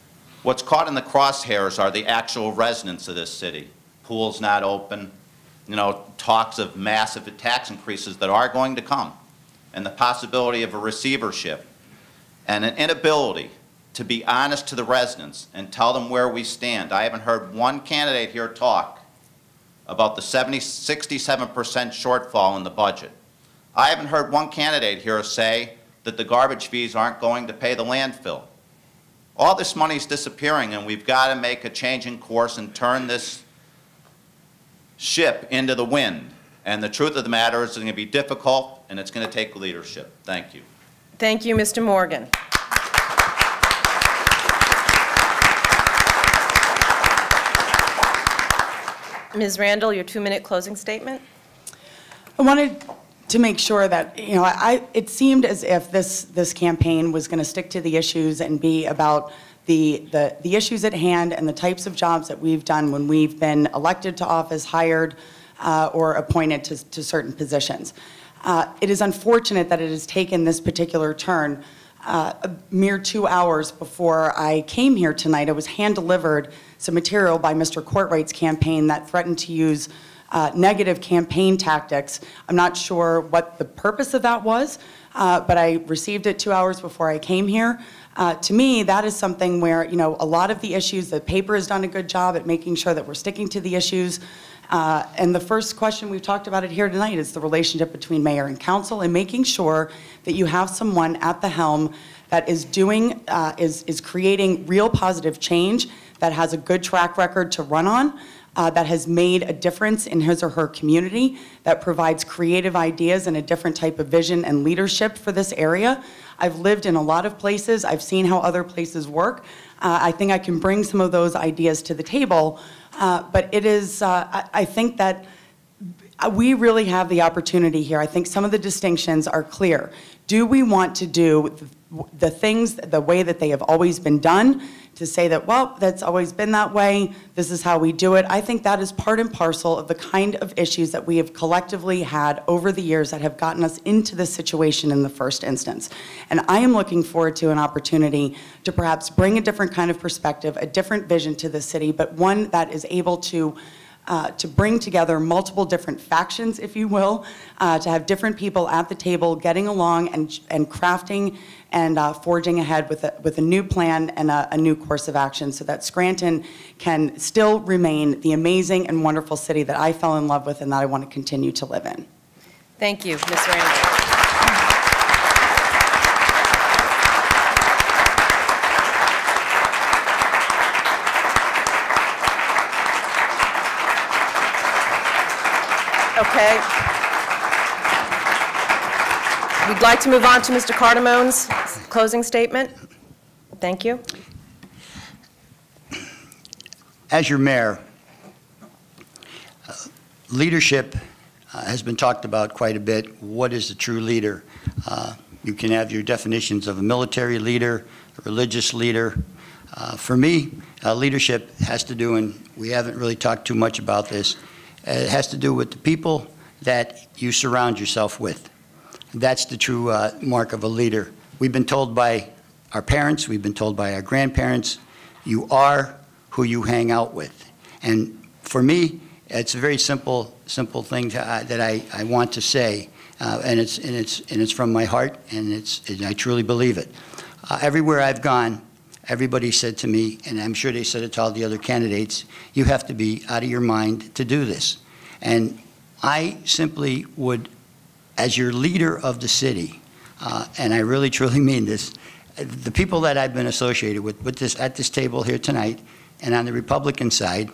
what's caught in the crosshairs are the actual residents of this city. Pools not open, talks of massive tax increases that are going to come, and the possibility of a receivership, and an inability to be honest to the residents and tell them where we stand. I haven't heard one candidate here talk about the 67% shortfall in the budget. I haven't heard one candidate here say that the garbage fees aren't going to pay the landfill. All this money is disappearing, and we've got to make a change in course and turn this ship into the wind. And the truth of the matter is it's going to be difficult, and it's going to take leadership. Thank you. Thank you, Mr. Morgan. Ms. Randall, your 2-minute closing statement. I wanted to make sure that, it seemed as if this campaign was going to stick to the issues and be about the issues at hand and the types of jobs that we've done when we've been elected to office, hired, or appointed to certain positions. It is unfortunate that it has taken this particular turn. A mere 2 hours before I came here tonight, I was hand-delivered some material by Mr. Courtwright's campaign that threatened to use negative campaign tactics. I'm not sure what the purpose of that was, but I received it 2 hours before I came here. To me, that is something where, a lot of the issues, the paper has done a good job at making sure that we're sticking to the issues. And the first question, we've talked about it here tonight, is the relationship between mayor and council, and making sure that you have someone at the helm that is is creating real positive change, that has a good track record to run on, that has made a difference in his or her community, that provides creative ideas and a different type of vision and leadership for this area. I've lived in a lot of places. I've seen how other places work. I think I can bring some of those ideas to the table, but it is, I think that we really have the opportunity here. I think some of the distinctions are clear. Do we want to do the things the way that they have always been done, to say that, well, that's always been that way, this is how we do it? I think that is part and parcel of the kind of issues that we have collectively had over the years that have gotten us into this situation in the first instance. And I am looking forward to an opportunity to perhaps bring a different kind of perspective, a different vision to the city, but one that is able to bring together multiple different factions, if you will, to have different people at the table getting along and crafting and forging ahead with a new plan and a new course of action, so that Scranton can still remain the amazing and wonderful city that I fell in love with and that I want to continue to live in. Thank you, Ms. Randall. Okay. We'd like to move on to Mr. Cardamone's closing statement. Thank you. As your mayor, leadership has been talked about quite a bit. What is a true leader? You can have your definitions of a military leader, a religious leader. For me, leadership has to do, and we haven't really talked too much about this, it has to do with the people that you surround yourself with. That's the true mark of a leader. We've been told by our parents, we've been told by our grandparents, you are who you hang out with. And for me, it's a very simple thing that I want to say, and it's from my heart, and I truly believe it. Everywhere I've gone, everybody said to me, and I'm sure they said it to all the other candidates, you have to be out of your mind to do this. And I simply would, as your leader of the city, and I really truly mean this, the people that I've been associated with this, at this table here tonight, and on the Republican side,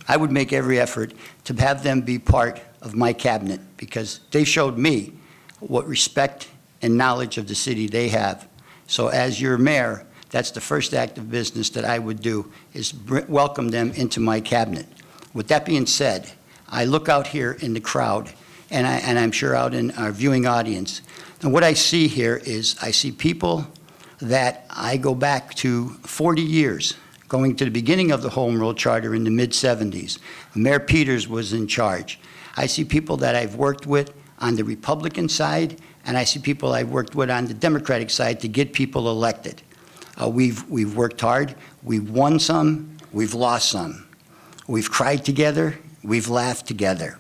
I would make every effort to have them be part of my cabinet, because they showed me what respect and knowledge of the city they have. So as your mayor, that's the first act of business that I would do, is welcome them into my cabinet. With that being said, I look out here in the crowd, and I'm sure out in our viewing audience, and what I see here is I see people that I go back to 40 years, going to the beginning of the Home Rule Charter in the mid-'70s. Mayor Peters was in charge. I see people that I've worked with on the Republican side and I see people I've worked with on the Democratic side to get people elected. We've worked hard. We've won some. We've lost some. We've cried together. We've laughed together.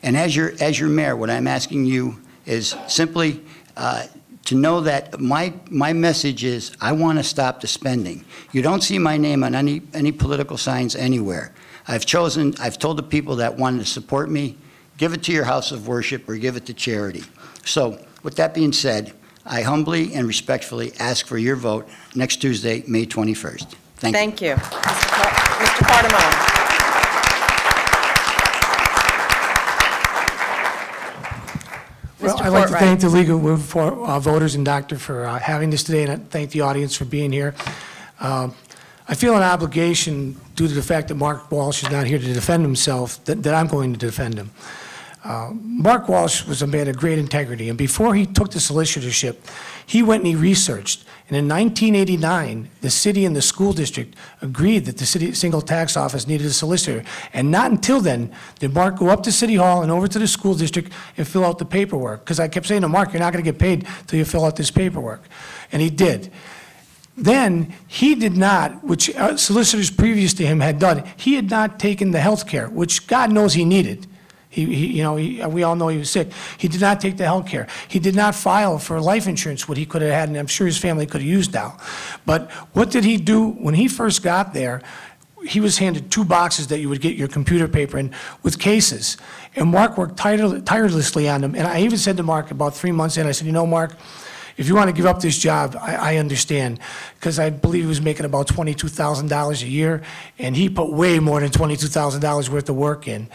And as your mayor, what I'm asking you is simply to know that my message is I want to stop the spending. You don't see my name on any political signs anywhere. I've told the people that wanted to support me, give it to your house of worship or give it to charity. So with that being said, I humbly and respectfully ask for your vote next Tuesday, May 21st. Thank you. Thank you. Mr. Cardamone. Well, Mr. I'd like to Portwright. thank the League of Women Voters and Doctor for having this today, and I thank the audience for being here. I feel an obligation, due to the fact that Mark Walsh is not here to defend himself, that I'm going to defend him. Mark Walsh was a man of great integrity, and before he took the solicitorship, he went and he researched. And in 1989, the city and the school district agreed that the city single tax office needed a solicitor. And not until then did Mark go up to City Hall and over to the school district and fill out the paperwork. Because I kept saying to Mark, you're not going to get paid until you fill out this paperwork. And he did. Then he did not, which solicitors previous to him had done, he had not taken the health care, which God knows he needed. We all know he was sick. He did not take the health care. He did not file for life insurance, what he could have had, and I'm sure his family could have used now. But what did he do? When he first got there, he was handed 2 boxes that you would get your computer paper in with cases. And Mark worked tirelessly on them. And I even said to Mark about 3 months in, I said, you know, Mark, if you want to give up this job, I understand, because I believe he was making about $22,000 a year, and he put way more than $22,000 worth of work in.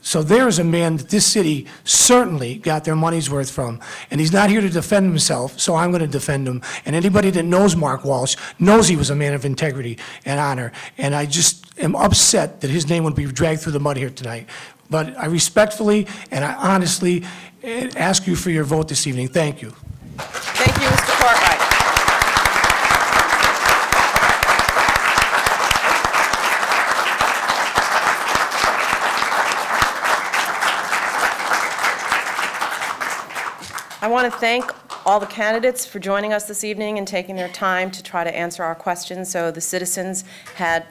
So there's a man that this city certainly got their money's worth from, and he's not here to defend himself, so I'm going to defend him. And anybody that knows Mark Walsh knows he was a man of integrity and honor, and I just am upset that his name would be dragged through the mud here tonight. But I respectfully and I honestly ask you for your vote this evening. Thank you. Thank you, Mr. Portwright. I want to thank all the candidates for joining us this evening and taking their time to try to answer our questions so the citizens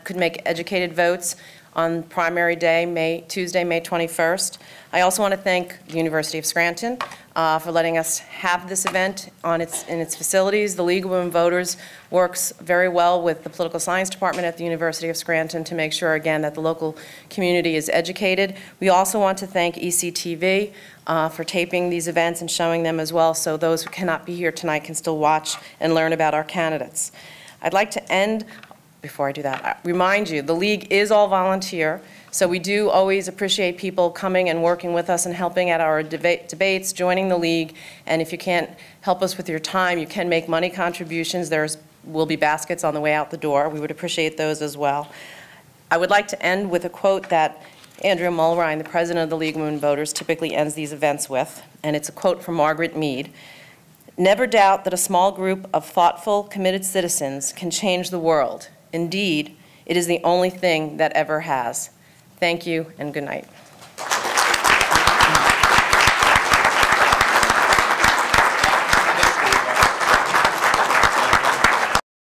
could make educated votes on primary day, Tuesday, May 21st. I also want to thank the University of Scranton for letting us have this event in its facilities. The League of Women Voters works very well with the Political Science Department at the University of Scranton to make sure, again, that the local community is educated. We also want to thank ECTV for taping these events and showing them as well, so those who cannot be here tonight can still watch and learn about our candidates. I'd like to end, before I do that, remind you, the League is all volunteer, so we do always appreciate people coming and working with us and helping at our debates, joining the League, and if you can't help us with your time, you can make money contributions. There will be baskets on the way out the door. We would appreciate those as well. I would like to end with a quote that Andrea Mulrine, the president of the League of Women Voters, typically ends these events with, and it's a quote from Margaret Mead. "Never doubt that a small group of thoughtful, committed citizens can change the world. Indeed, it is the only thing that ever has." Thank you and good night.